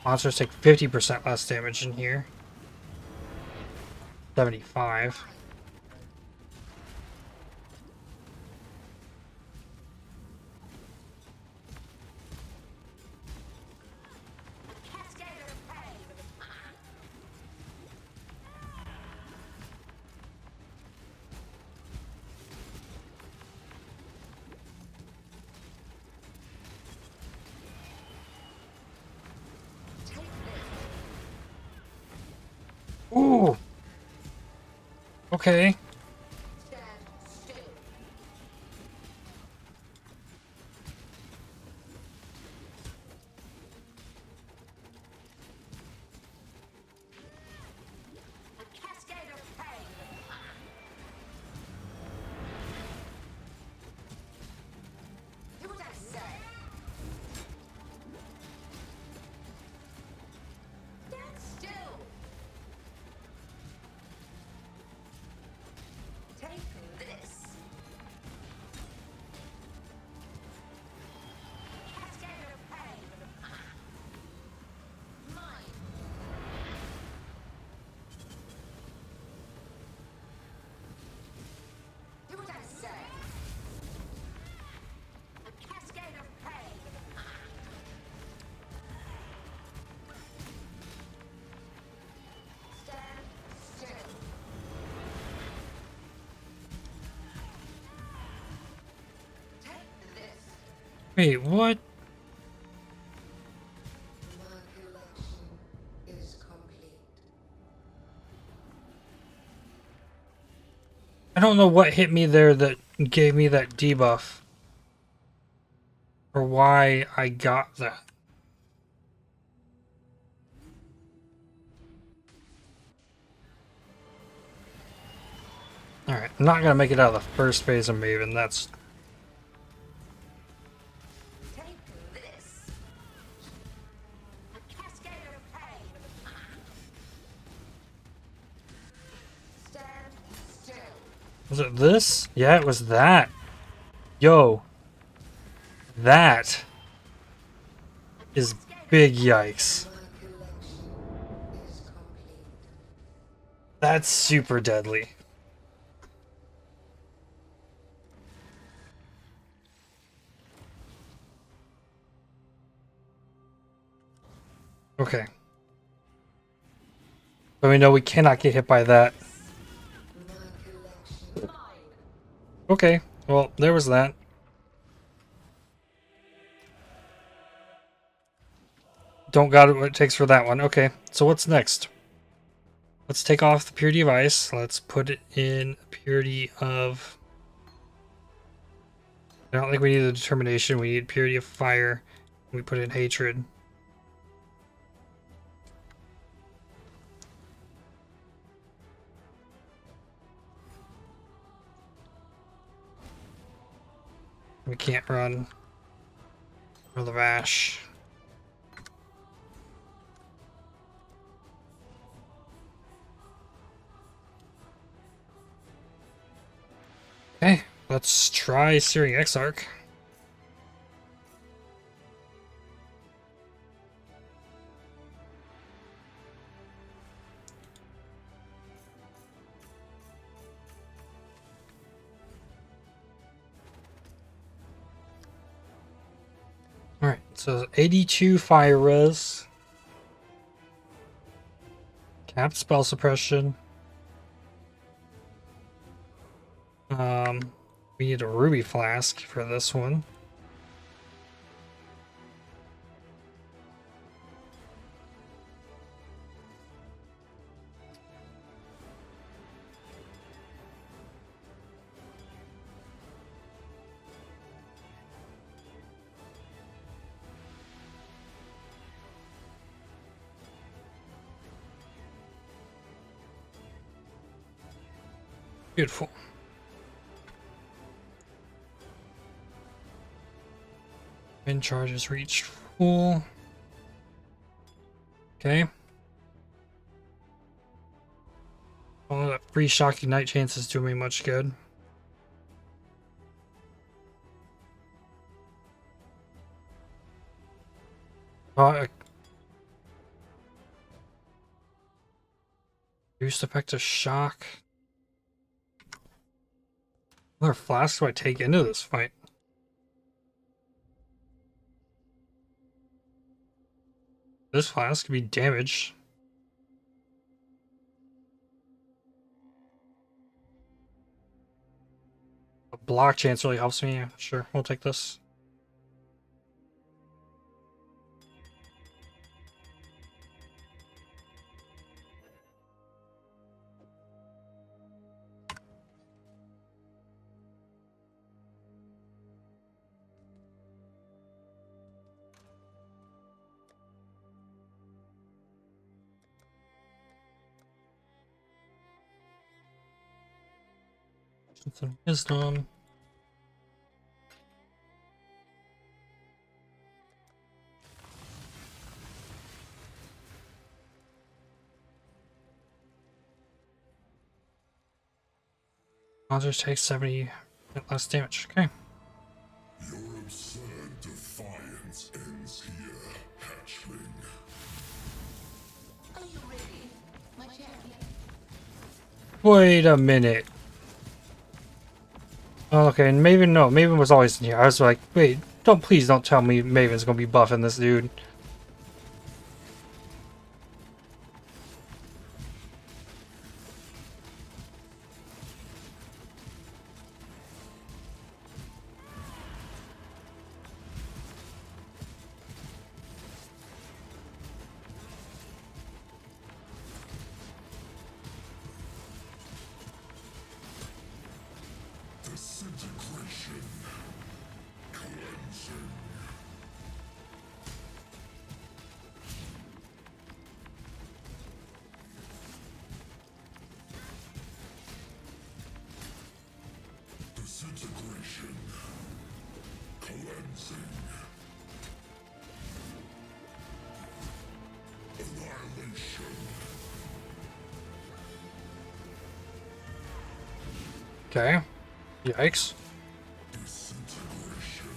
Monsters take 50% less damage in here. 75. Ooh! Okay. Wait, what? My collection is complete. I don't know what hit me there that gave me that debuff. Or why I got that. Alright, I'm not gonna make it out of the first phase of Maven, that's... Take this. A cascade of pain. Stand still. Was it this? Yeah, it was that. Yo. That is big yikes. My collection is complete. That's super deadly. Okay. But we know we cannot get hit by that. My collection. Okay, well, there was that. Don't got what it takes for that one. Okay, so what's next? Let's take off the purity of ice. Let's put it in purity of... I don't think we need a determination. We need purity of fire. We put in hatred. We can't run. Or the Vash. Okay, let's try Searing Exarch. Alright, so 82 fire res. Capped spell suppression. We need a ruby flask for this one. Beautiful. Wind charges reached full. Okay. All that free shocking night chance is doing me much good. Reduced effective shock. What other flasks do I take into this fight? This flask could be damaged. A block chance really helps me. Yeah, sure, we'll take this. Some wisdom. Monsters take 70 less damage. Okay. Your absurd defiance ends here, hatchling. Are you ready, my champion? Wait a minute. Oh, okay, and Maven, no, Maven was always in here. I was like, wait, please don't tell me Maven's gonna be buffing this dude. Disintegration. Cleansing. Disintegration. Cleansing. Annihilation. Okay. Yikes. Disintegration.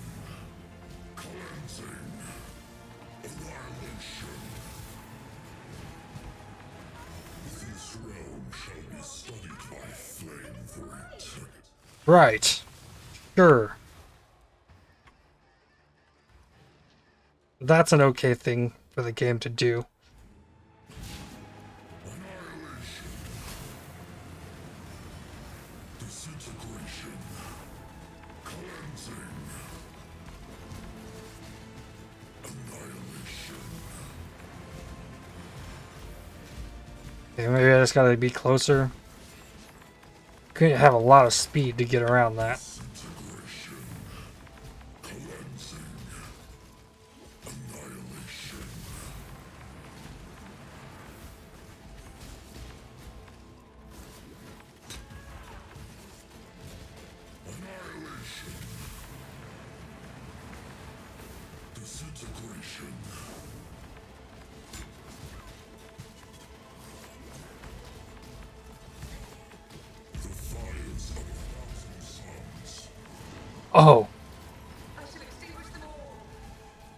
Cleansing. Annihilation. This realm shall be studied by flame for eternity. Right. Sure. That's an okay thing for the game to do. Annihilation. Disintegration. Cleansing. Annihilation. Okay, maybe I just gotta be closer. Couldn't have a lot of speed to get around that. Disintegration. Cleansing. Annihilation. Annihilation. Disintegration. The fires of 1,000 suns. Oh, I shall extinguish them all.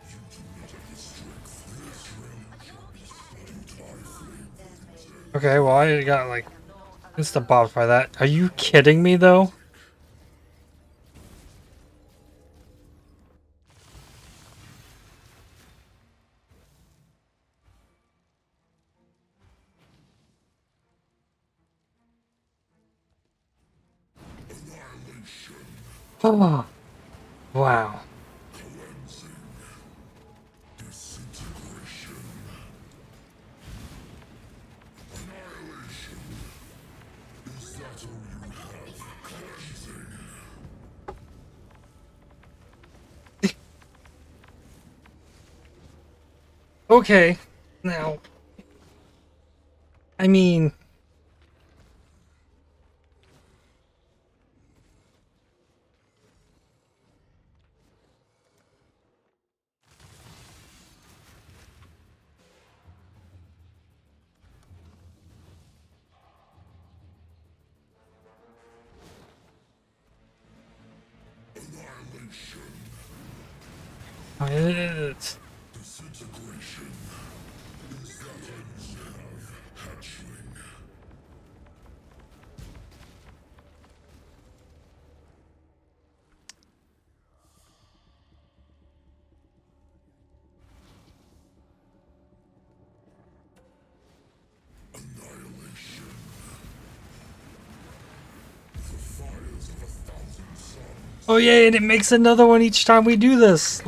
You do not have the strength. This realm shall be studied by flame. okay, well I got like instant bopped by that. Are you kidding me though? Annihilation. Oh, wow. Cleansing. Disintegration. Annihilation. Is that all you have? Cleansing. Okay, now, I mean, Annihilation. it's, Disintegration. Is that all you have? Hatchling. Annihilation. The fires of 1,000 suns. oh yeah, and it makes another one each time we do this.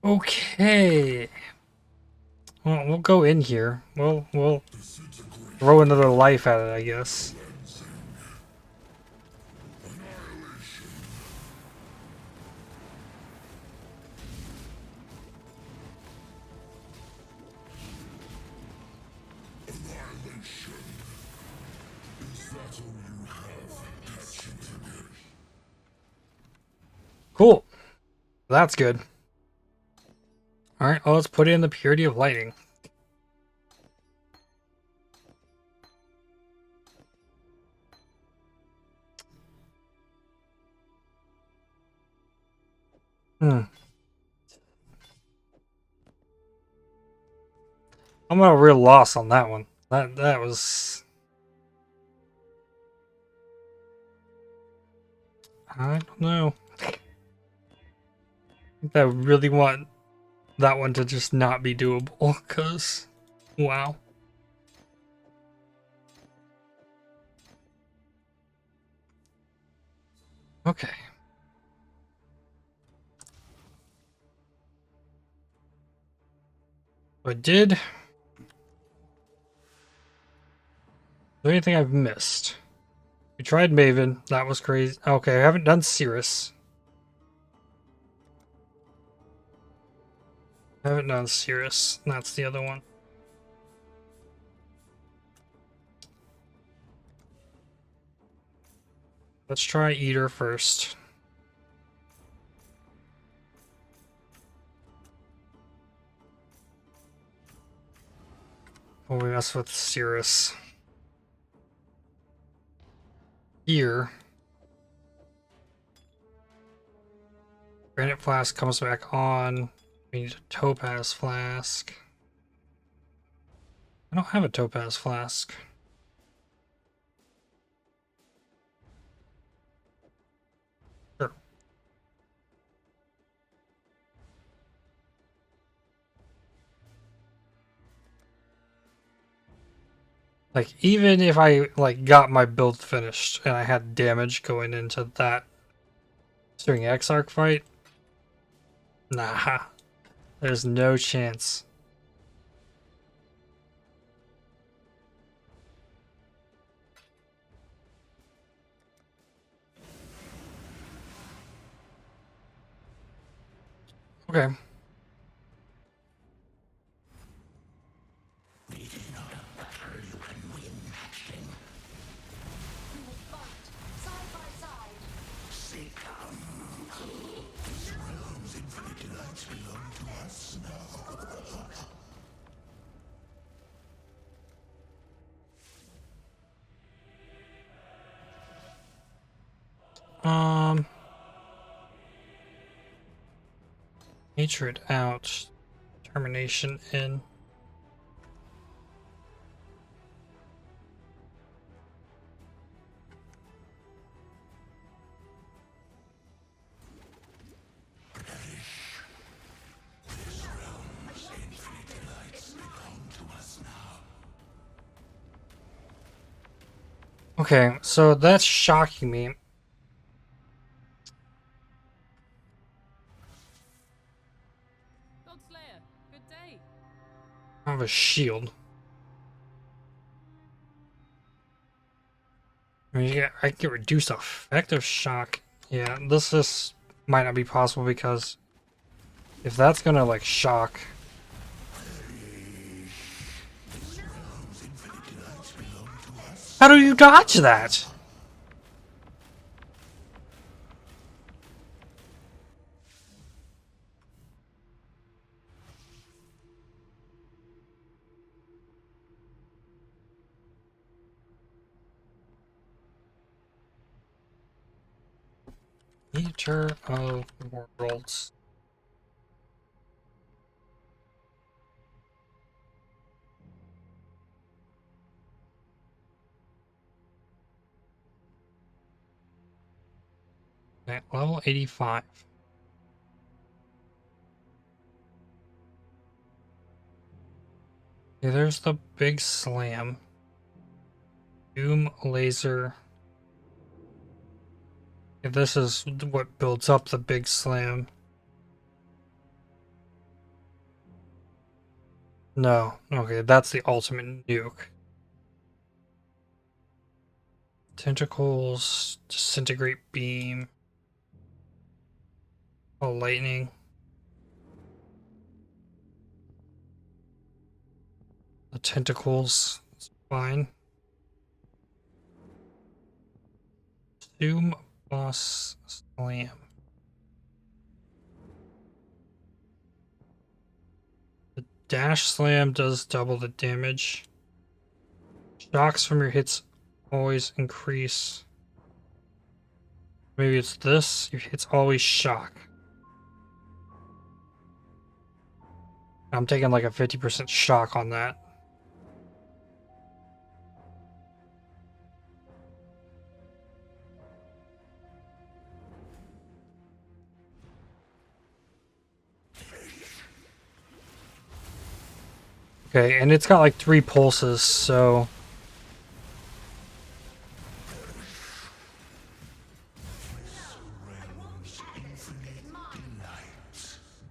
Okay. Well, we'll go in here. We'll throw another life at it, I guess. Annihilation. Is that all you have? Hatchling. Cool. That's good. Alright, well, let's put in the purity of lighting. I'm at a real loss on that one. That was... I don't know. I think I really want that one to just not be doable, because... Wow. Okay. I did. Is there anything I've missed? We tried Maven. That was crazy. Okay, I haven't done Sirus. I haven't done Sirus. That's the other one. Let's try Eater first. Oh, we mess with Sirus. Here. Granite Flask comes back on. We need a Topaz Flask. I don't have a Topaz Flask. Sure. Like, even if I, like, got my build finished and I had damage going into that Searing Exarch fight, nah, there's no chance. Okay. Hatred out. Termination in. Okay, so that's shocking me. Godslayer, good day. I have a shield. I mean, I can reduce effective shock. Yeah, this might not be possible because if that's gonna like shock. How do you dodge that? Eater of Worlds. At level 85. Okay, there's the big slam. Doom laser. Okay, this is what builds up the big slam. No, okay, that's the ultimate nuke. Tentacles, disintegrate beam. Oh, lightning. The tentacles, it's fine. Doom boss slam. The dash slam does double the damage. Shocks from your hits always increase. Maybe it's this. Your hits always shock. I'm taking like a 50% shock on that. Okay, and it's got like 3 pulses, so...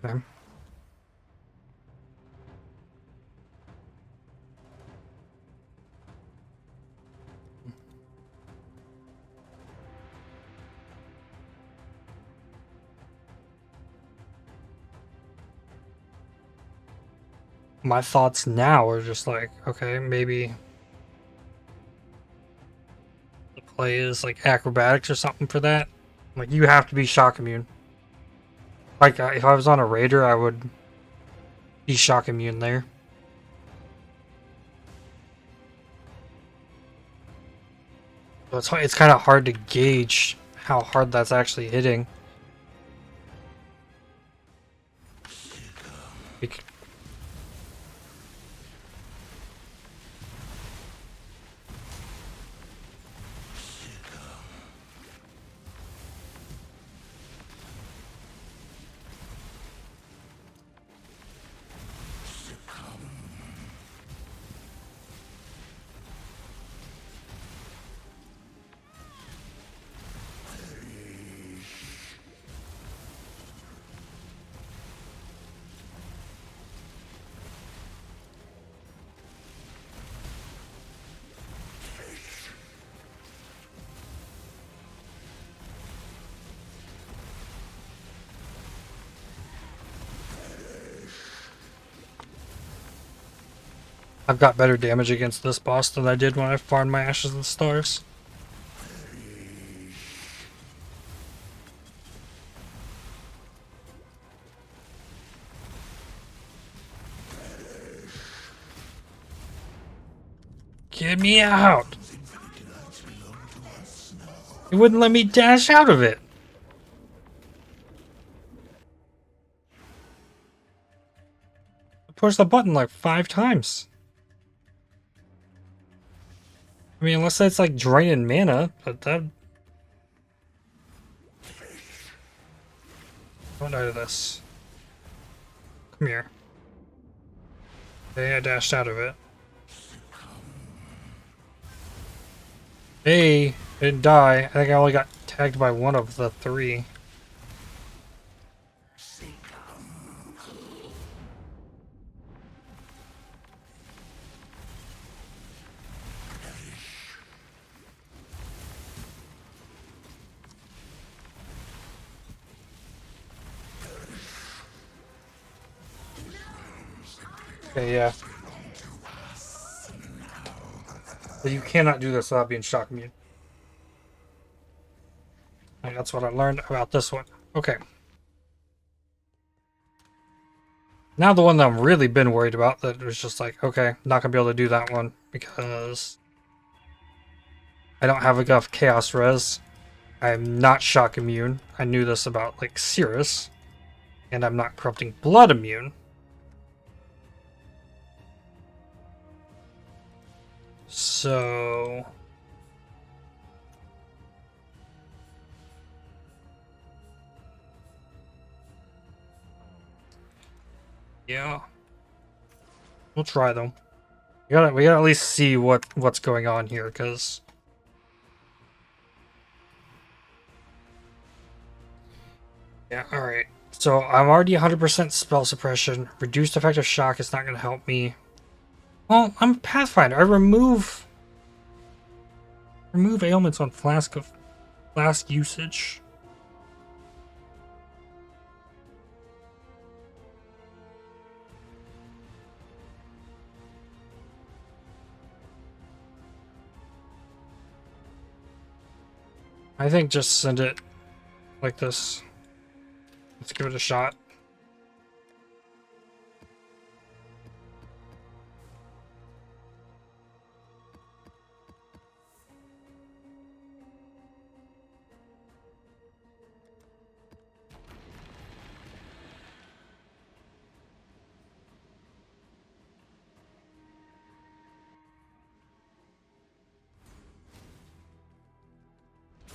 Okay. My thoughts now are just like, okay, maybe the play is like acrobatics or something for that. Like, you have to be shock immune. Like, if I was on a raider, I would be shock immune there. So it's kind of hard to gauge how hard that's actually hitting. Bec- I've got better damage against this boss than I did when I farmed my Ashes and Stars. Get me out! It wouldn't let me dash out of it. I pushed the button like 5 times. I mean, unless it's like draining mana, but that... Don't die to this. Come here. Okay, I dashed out of it. Hey, I didn't die. I think I only got tagged by one of the 3. Okay, yeah. But you cannot do this without being shock immune. And that's what I learned about this one. Okay. Now the one that I'm really been worried about, that was just like, okay, not gonna be able to do that one because I don't have enough chaos res. I'm not shock immune. I knew this about like Sirus. And I'm not corrupting blood immune. So yeah. We'll try though. We gotta at least see what's going on here, because yeah, alright. So I'm already 100% spell suppression. Reduced effective shock is not gonna help me. Well, I'm a Pathfinder. I remove ailments on flask usage. I think just send it like this. Let's give it a shot.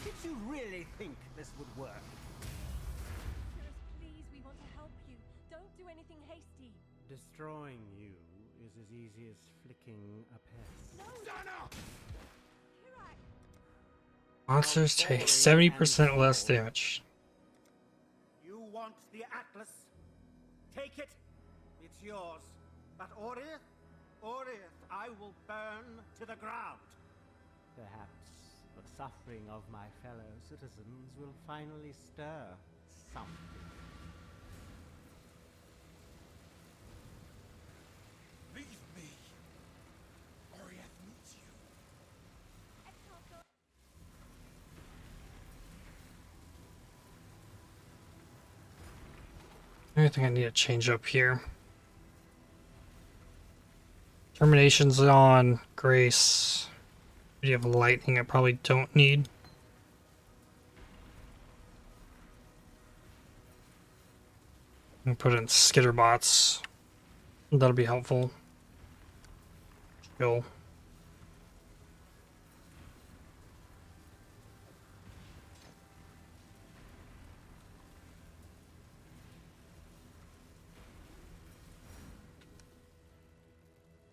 Did you really think this would work? Sirus, please, we want to help you. Don't do anything hasty. Destroying you is as easy as flicking a pest. No! Here Monsters take 70% less damage. You want the Atlas? Take it. It's yours. But Orith, I will burn to the ground. Perhaps the suffering of my fellow citizens will finally stir something. Leave me. Oriath needs you. I think I need to change up here. Terminations on Grace. You have lightning I probably don't need. And put in skitterbots. That'll be helpful. Chill.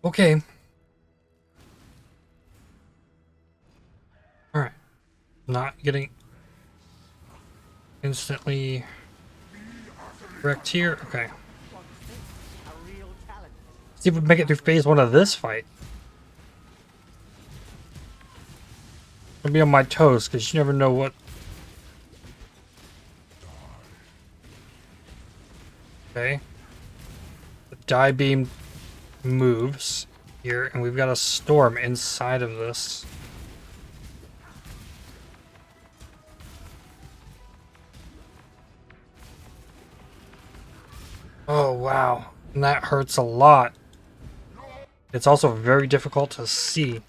Okay. Alright. Not getting instantly wrecked here. Okay. A real challenge. See if we can make it through phase 1 of this fight. I'll be on my toes because you never know what. Okay. The die beam moves here, and we've got a storm inside of this. Oh wow, and that hurts a lot. It's also very difficult to see.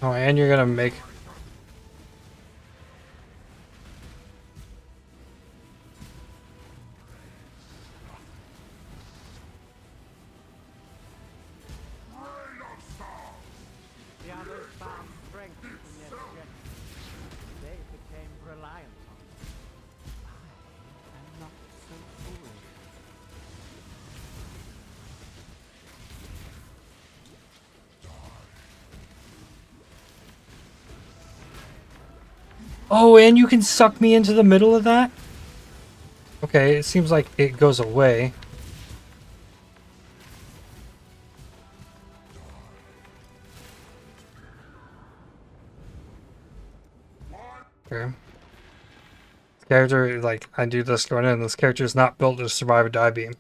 Oh, and you're gonna make. The others found strength in their rejection. They became reliant on it. I am not so foolish. Oh, and you can suck me into the middle of that? Okay, it seems like it goes away. Okay. This character, like, I do this going in, this character is not built to survive a die beam.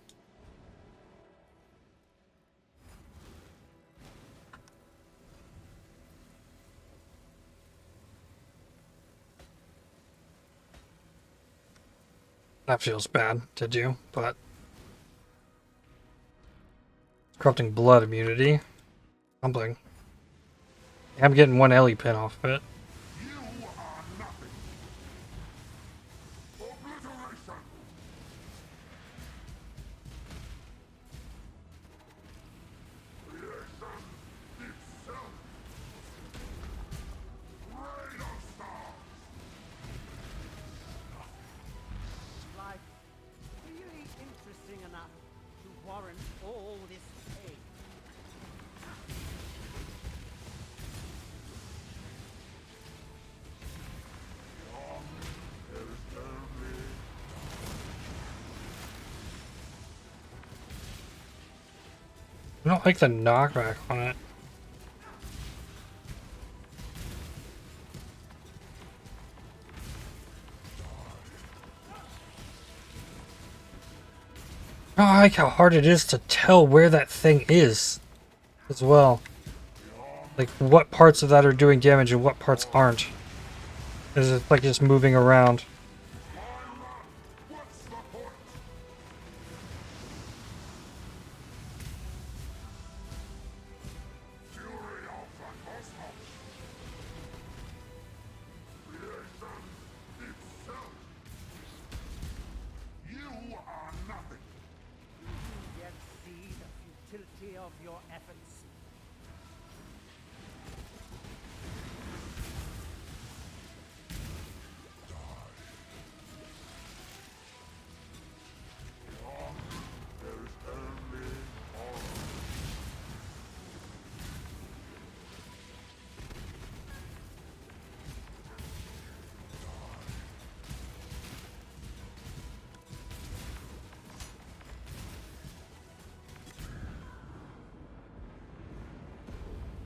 That feels bad to do, but corrupting blood immunity. Something. I'm getting one Ellie pin off of it. You are nothing. Obliteration. Creation itself. Rain of stars. Life really interesting enough to warrant all this pain. There is only I don't like the knockback on it. Oh, I like how hard it is to tell where that thing is as well. Like what parts of that are doing damage and what parts aren't. Is it like just moving around? what's the point? Fury of the cosmos. Creation itself. You are nothing. Do you yet see the futility of your efforts?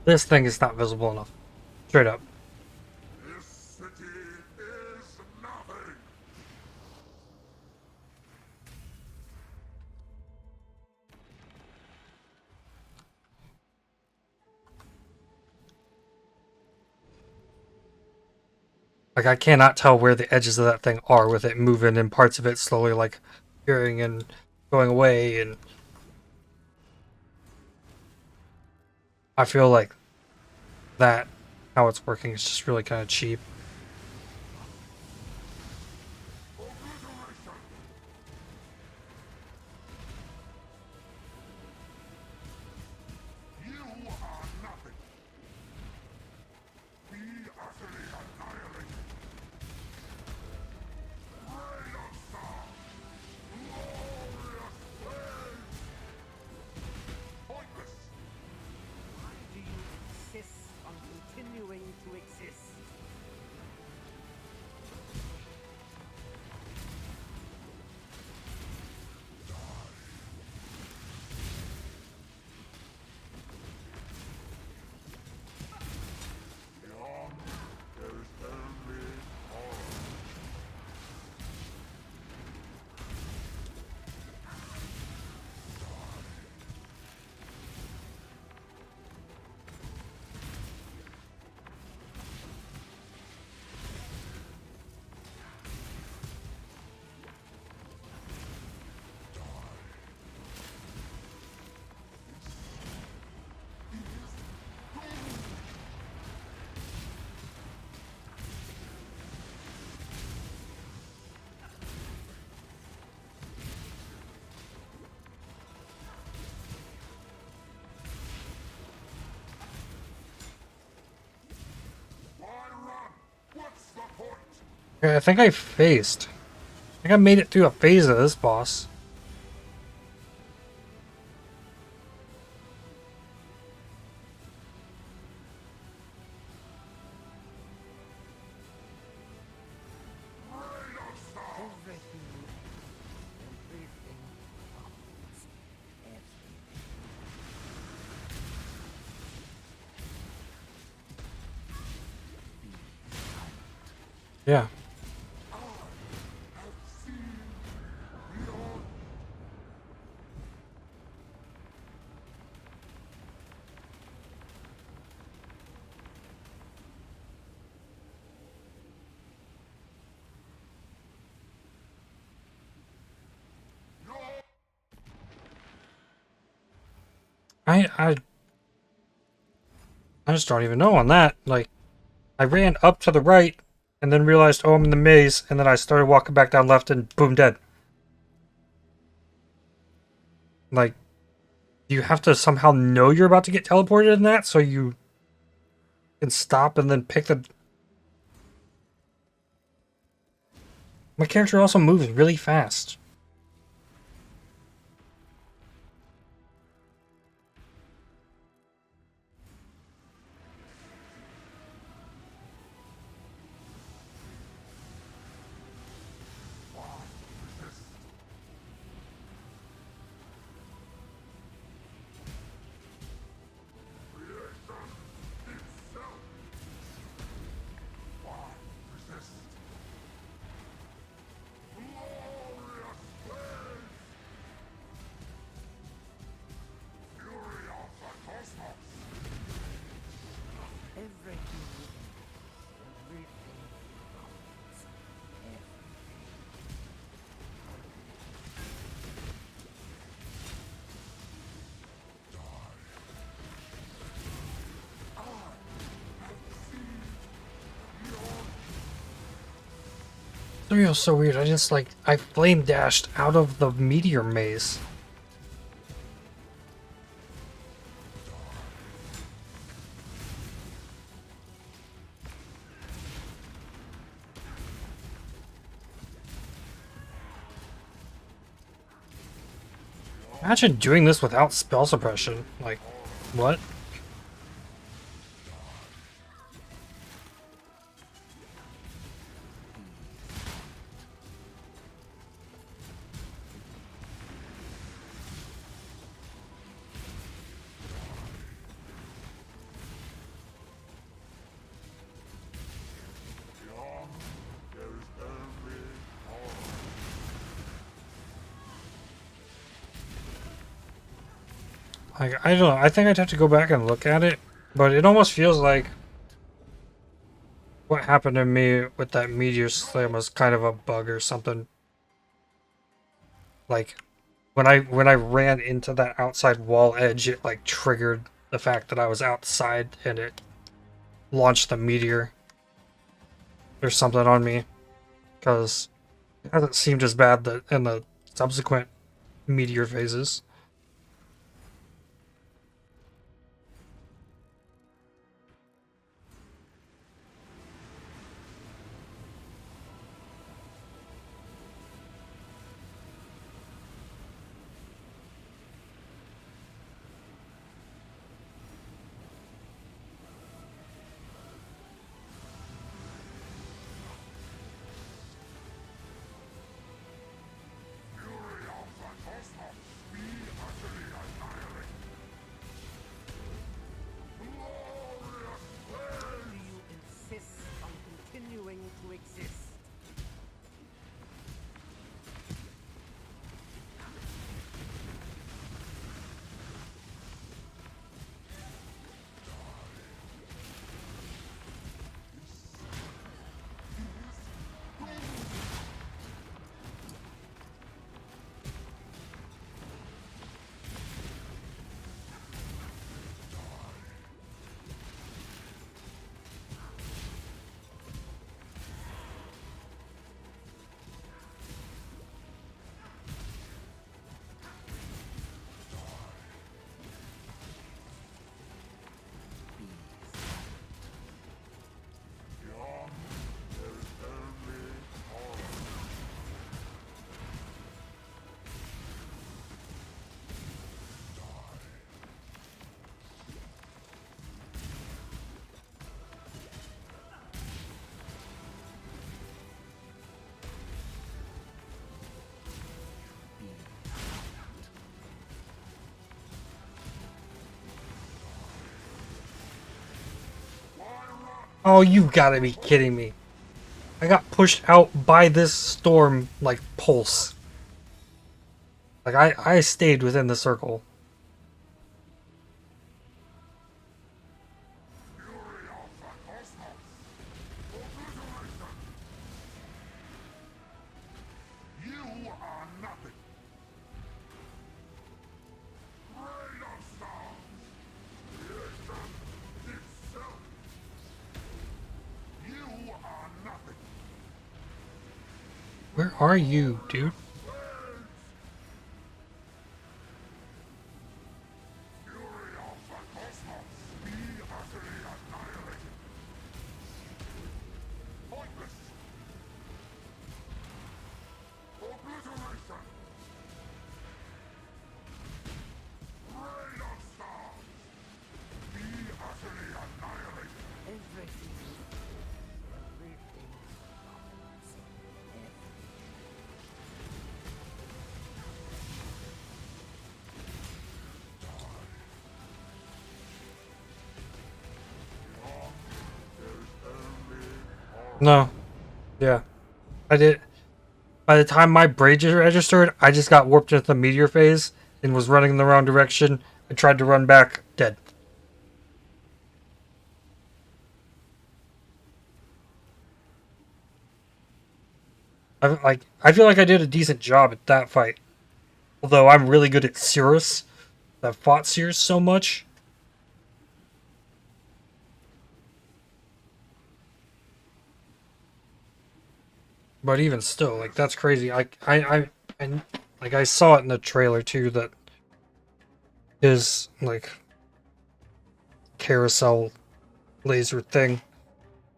This thing is not visible enough. Straight up. This city is nothing. Like, I cannot tell where the edges of that thing are with it moving and parts of it slowly, like, appearing and going away, and I feel like that, how it's working, is just really kind of cheap. You are nothing. Be utterly annihilated. Rain of stars. Glorious flame. Pointless. Why do you insist on continuing to exist? Beyond, there is only horror. Why run? What's the point? Okay, I think I phased. I think I made it through a phase of this boss. Rain of stars. Everything, everything, everything. Yeah. I just don't even know on that. Like, I ran up to the right and then realized, oh, I'm in the maze, and then I started walking back down left and boom, dead. Like, you have to somehow know you're about to get teleported in that so you can stop and then pick the... My character also moves really fast. It feels so weird. I flame dashed out of the meteor maze. Imagine doing this without spell suppression. Like, what? Like, I don't know. I think I'd have to go back and look at it, but it almost feels like what happened to me with that meteor slam was kind of a bug or something. Like when I ran into that outside wall edge, it like triggered the fact that I was outside and it launched the meteor or something on me, because it hasn't seemed as bad that in the subsequent meteor phases. Do you insist on continuing to exist? Oh, you gotta be kidding me. I got pushed out by this storm like pulse. Like I stayed within the circle. You are nothing. Great stars. Itself. You are nothing. Where are you, dude? Fury of the cosmos. Be utterly annihilated. Pointless. Obliteration. Rain of stars. Be utterly annihilated. Everything. Everything stops. No. Yeah. I did. By the time my braid registered, I just got warped into the meteor phase and was running in the wrong direction. I tried to run back, dead. I feel like I did a decent job at that fight. Although I'm really good at Sirus. I've fought Sirus so much. But even still, like, that's crazy. I like, I saw it in the trailer too, that his like carousel laser thing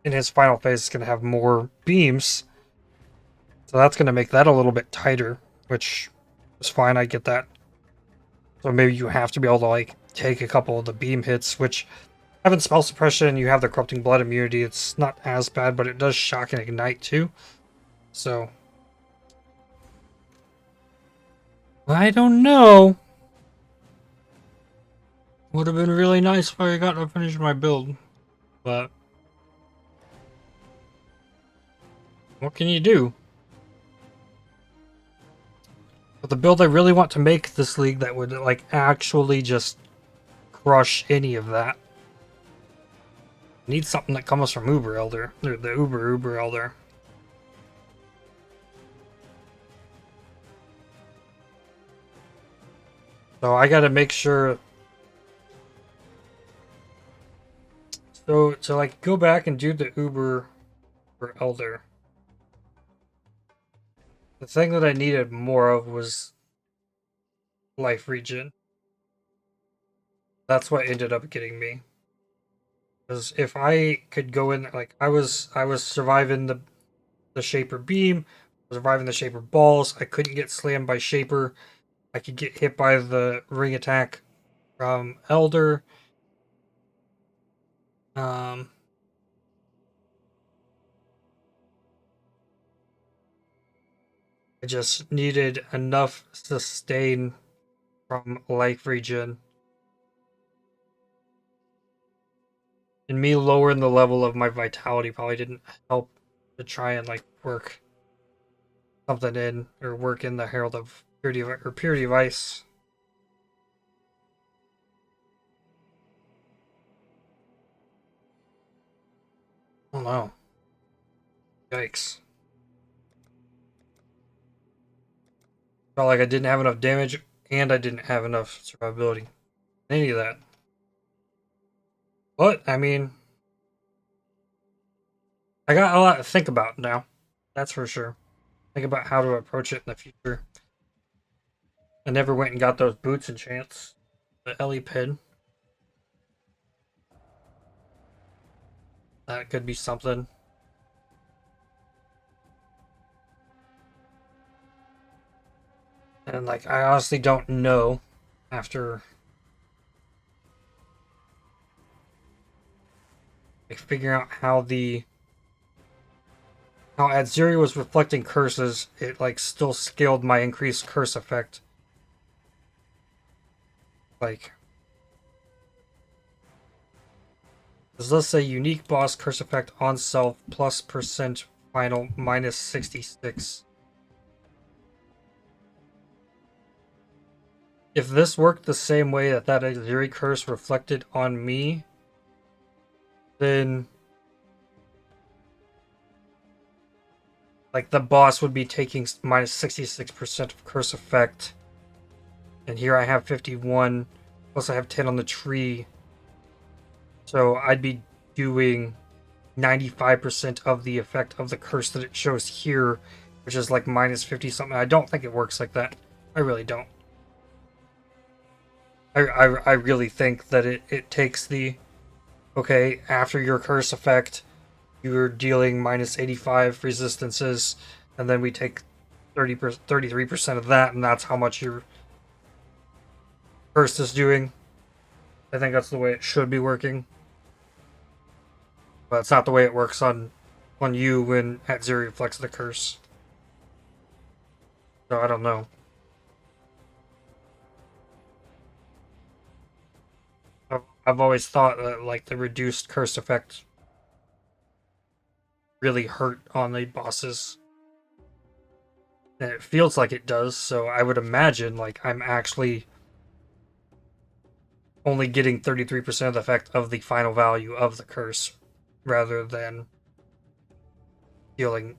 in his final phase is going to have more beams, so that's going to make that a little bit tighter, which is fine. I get that. So maybe you have to be able to like take a couple of the beam hits, which having spell suppression, you have the corrupting blood immunity. It's not as bad, but it does shock and ignite too. So I don't know. Would have been really nice if I got to finish my build, but what can you do? But the build I really want to make this league that would like actually just crush any of that. I need something that comes from Uber Elder. Or the Uber Elder. So I gotta make sure. So to like go back and do the Uber or Elder. The thing that I needed more of was life regen. That's what ended up getting me. Because if I could go in, like I was surviving the Shaper beam, surviving the Shaper balls. I couldn't get slammed by Shaper. I could get hit by the ring attack from Elder. I just needed enough sustain from life regen. And me lowering the level of my vitality probably didn't help to try and like work something in or work in the Herald of Purity of Ice. Oh no. Yikes. Felt like I didn't have enough damage and I didn't have enough survivability. Any of that. But, I mean, I got a lot to think about now. That's for sure. Think about how to approach it in the future. I never went and got those boots enchants. The Ellie pin. That could be something. And like I honestly don't know after like figuring out how Adziri was reflecting curses, it like still scaled my increased curse effect. Like, does this say unique boss curse effect on self plus percent final minus 66? If this worked the same way that Adziri curse reflected on me, then like the boss would be taking minus 66% of curse effect. And here I have 51, plus I have 10 on the tree. So I'd be doing 95% of the effect of the curse that it shows here, which is like minus 50 something. I don't think it works like that. I really don't. I really think that it takes the, okay, after your curse effect, you're dealing minus 85 resistances, and then we take 33% of that, and that's how much your curse is doing. I think that's the way it should be working. But it's not the way it works on you when Adziri reflects the curse. So I don't know. I've always thought that like the reduced curse effect really hurt on the bosses. And it feels like it does, so I would imagine like I'm actually only getting 33% of the effect of the final value of the curse, rather than dealing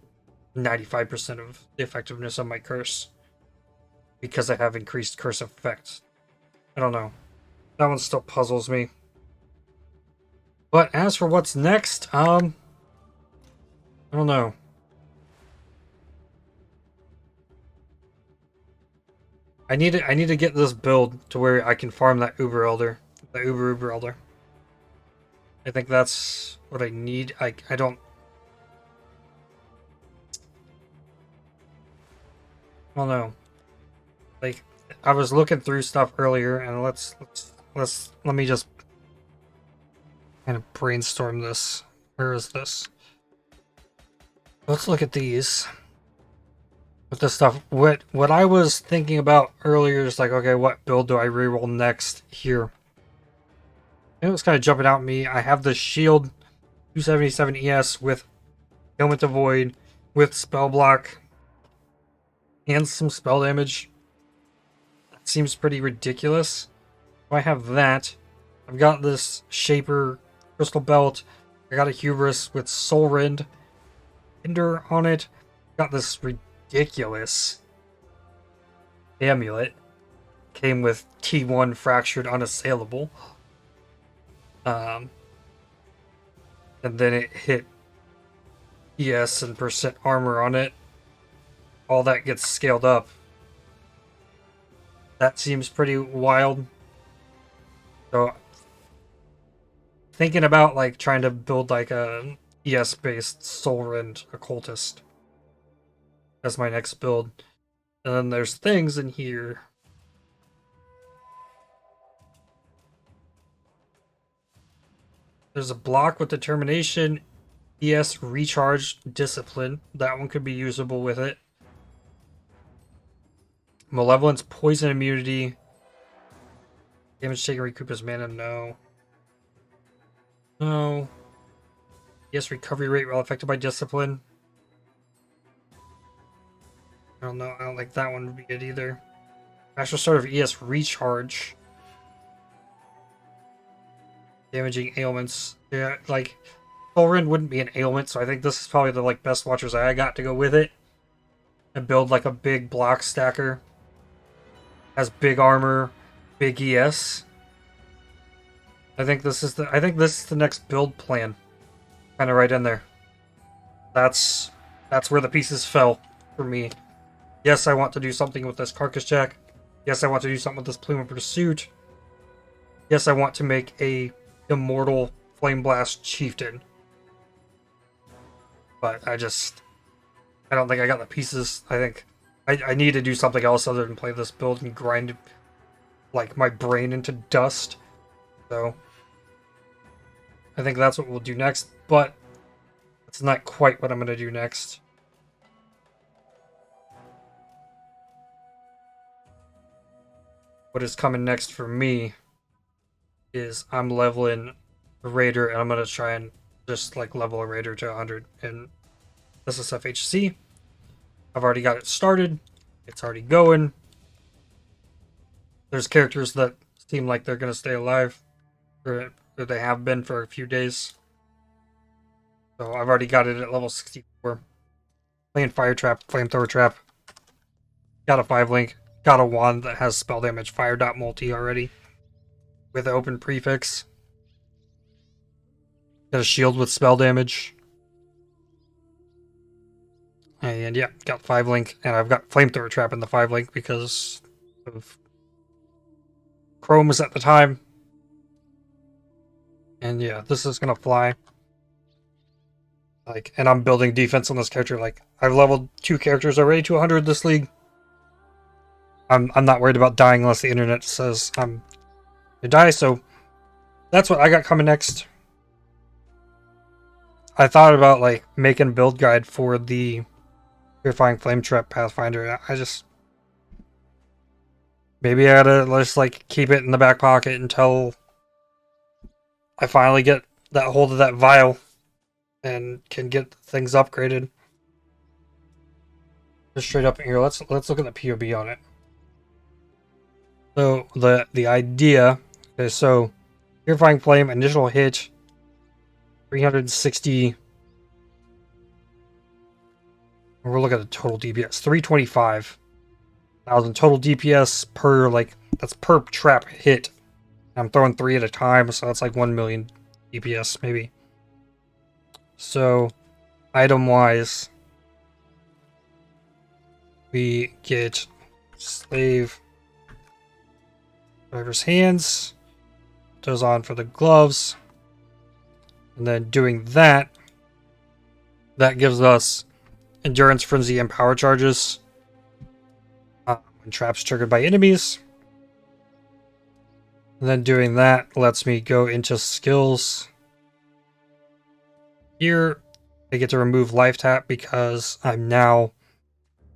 95% of the effectiveness of my curse. Because I have increased curse effect. I don't know. That one still puzzles me. But as for what's next, I don't know. I need to get this build to where I can farm that Uber Elder. The Uber Elder. I think that's what I need. I don't know. Like I was looking through stuff earlier, and let me just kind of brainstorm this. Where is this? Let's look at these. With this stuff, what I was thinking about earlier is like, okay, what build do I reroll next here? It was kind of jumping out at me. I have the shield 277 ES with Helmet of Void, with spell block, and some spell damage. That seems pretty ridiculous. So I have that. I've got this Shaper Crystal Belt. I got a Hubris with Soul Rend Hinder on it. Got this ridiculous amulet. Came with T1 Fractured Unassailable. And then it hit ES and percent armor on it. All that gets scaled up. That seems pretty wild. So, thinking about like trying to build like a ES-based Soul Rend Occultist as my next build. And then there's things in here. There's a block with Determination, ES Recharge Discipline. That one could be usable with it. Malevolence, Poison Immunity. Damage taken, recoup his mana. No. No. ES Recovery Rate while affected by Discipline. I don't know. I don't think that one would be good either. Actual sort of ES Recharge. Damaging ailments. Yeah, like Soul Rend wouldn't be an ailment, so I think this is probably the like best Watcher's Eye I got to go with it. And build like a big block stacker. Has big armor, big ES. I think this is the next build plan. Kinda right in there. That's where the pieces fell for me. Yes, I want to do something with this Carcass Jack. Yes, I want to do something with this Plume of Pursuit. Yes, I want to make a Immortal Flame Blast Chieftain. But I don't think I got the pieces. I think I need to do something else other than play this build and grind like my brain into dust. So I think that's what we'll do next, but it's not quite what I'm going to do next. What is coming next for me is I'm leveling a Raider, and I'm going to try and just like level a Raider to 100 in SSFHC. I've already got it started. It's already going. There's characters that seem like they're going to stay alive, or they have been for a few days. So I've already got it at level 64. Playing Fire Trap, Flamethrower Trap. Got a 5-link. Got a wand that has spell damage, Fire Dot Multi already. With open prefix. Got a shield with spell damage. And yeah, got 5-link. And I've got Flamethrower Trap in the 5-link because of Chromes at the time. And yeah, this is gonna fly. Like, and I'm building defense on this character. Like, I've leveled 2 characters already to 100 this league. I'm not worried about dying unless the internet says I'm gonna die, so that's what I got coming next. I thought about like making a build guide for the Purifying Flame Trap Pathfinder. I just maybe I gotta just like keep it in the back pocket until I finally get that hold of that vial and can get things upgraded. Just straight up here, let's look at the POB on it. So the idea is, so Purifying Flame initial hit 360. We're looking at the total DPS 325,000 total DPS per, like, that's per trap hit. I'm throwing 3 at a time, so that's like 1 million DPS maybe. So item wise, we get Slave Driver's Hands, goes on for the gloves, and then doing that gives us Endurance, Frenzy, and Power Charges when traps triggered by enemies. And then doing that lets me go into skills. Here, I get to remove life tap because I'm now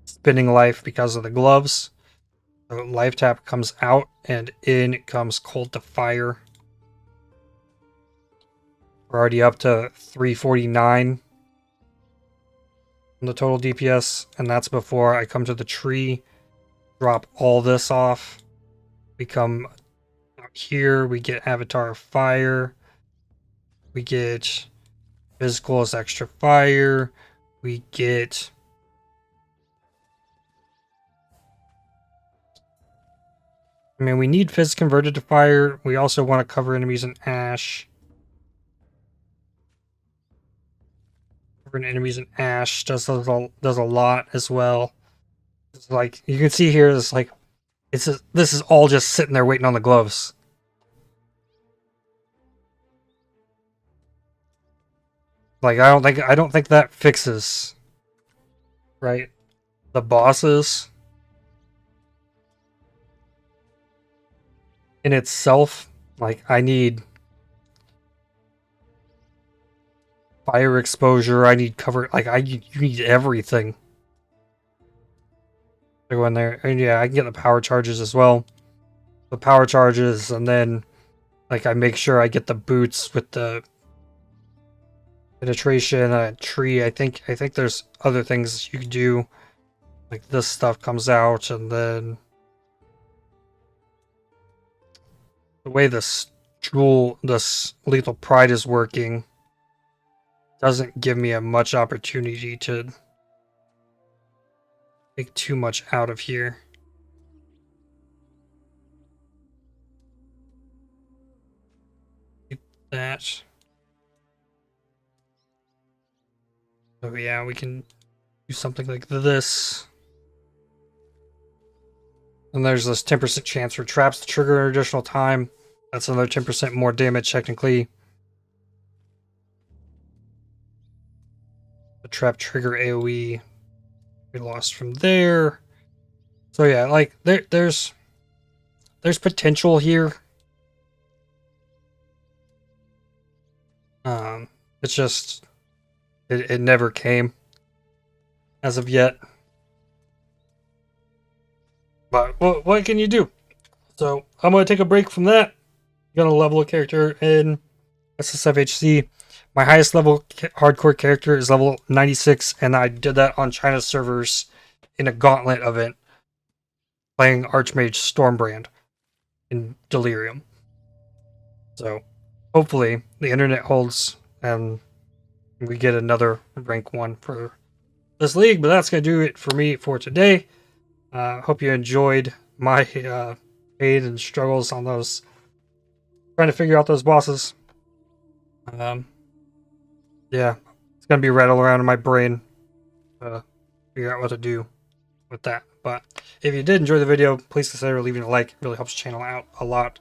spinning life because of the gloves. So life tap comes out, and in comes Cold to Fire. We're already up to 349 on the total DPS, and that's before I come to the tree, drop all this off, become here we get Avatar of Fire. We get physical as extra fire. We get we need Fizz converted to fire. We also want to cover enemies in ash. Covering enemies in ash does a lot as well. It's like you can see here, it's like this is all just sitting there waiting on the gloves. Like I don't think that fixes, right, the bosses in itself. Like I need fire exposure, I need cover, like you need everything to go in there. And yeah, I can get the power charges as well. The power charges, and then like I make sure I get the boots with the penetration, tree. I think there's other things you can do. Like this stuff comes out, and then the way this lethal pride is working doesn't give me a much opportunity to take too much out of here. Get that. So yeah, we can do something like this. And there's this 10% chance for traps to trigger an additional time. That's another 10% more damage technically. The trap trigger AoE we lost from there. So yeah, like there's potential here. It's just it never came as of yet. But what can you do? So I'm going to take a break from that. I'm going to level a character in SSFHC. My highest level hardcore character is level 96, and I did that on China servers in a gauntlet event, playing Archmage Stormbrand in Delirium. So hopefully the internet holds and we get another rank 1 for this league. But that's going to do it for me for today. Hope you enjoyed my pain and struggles on those, trying to figure out those bosses. Yeah, it's gonna be rattling around in my brain to figure out what to do with that. But if you did enjoy the video, please consider leaving a like. It really helps the channel out a lot.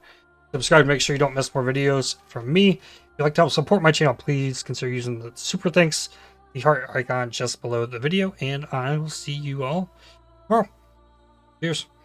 Subscribe to make sure you don't miss more videos from me. If you'd like to help support my channel, please consider using the super thanks, the heart icon just below the video, and I will see you all tomorrow. Cheers.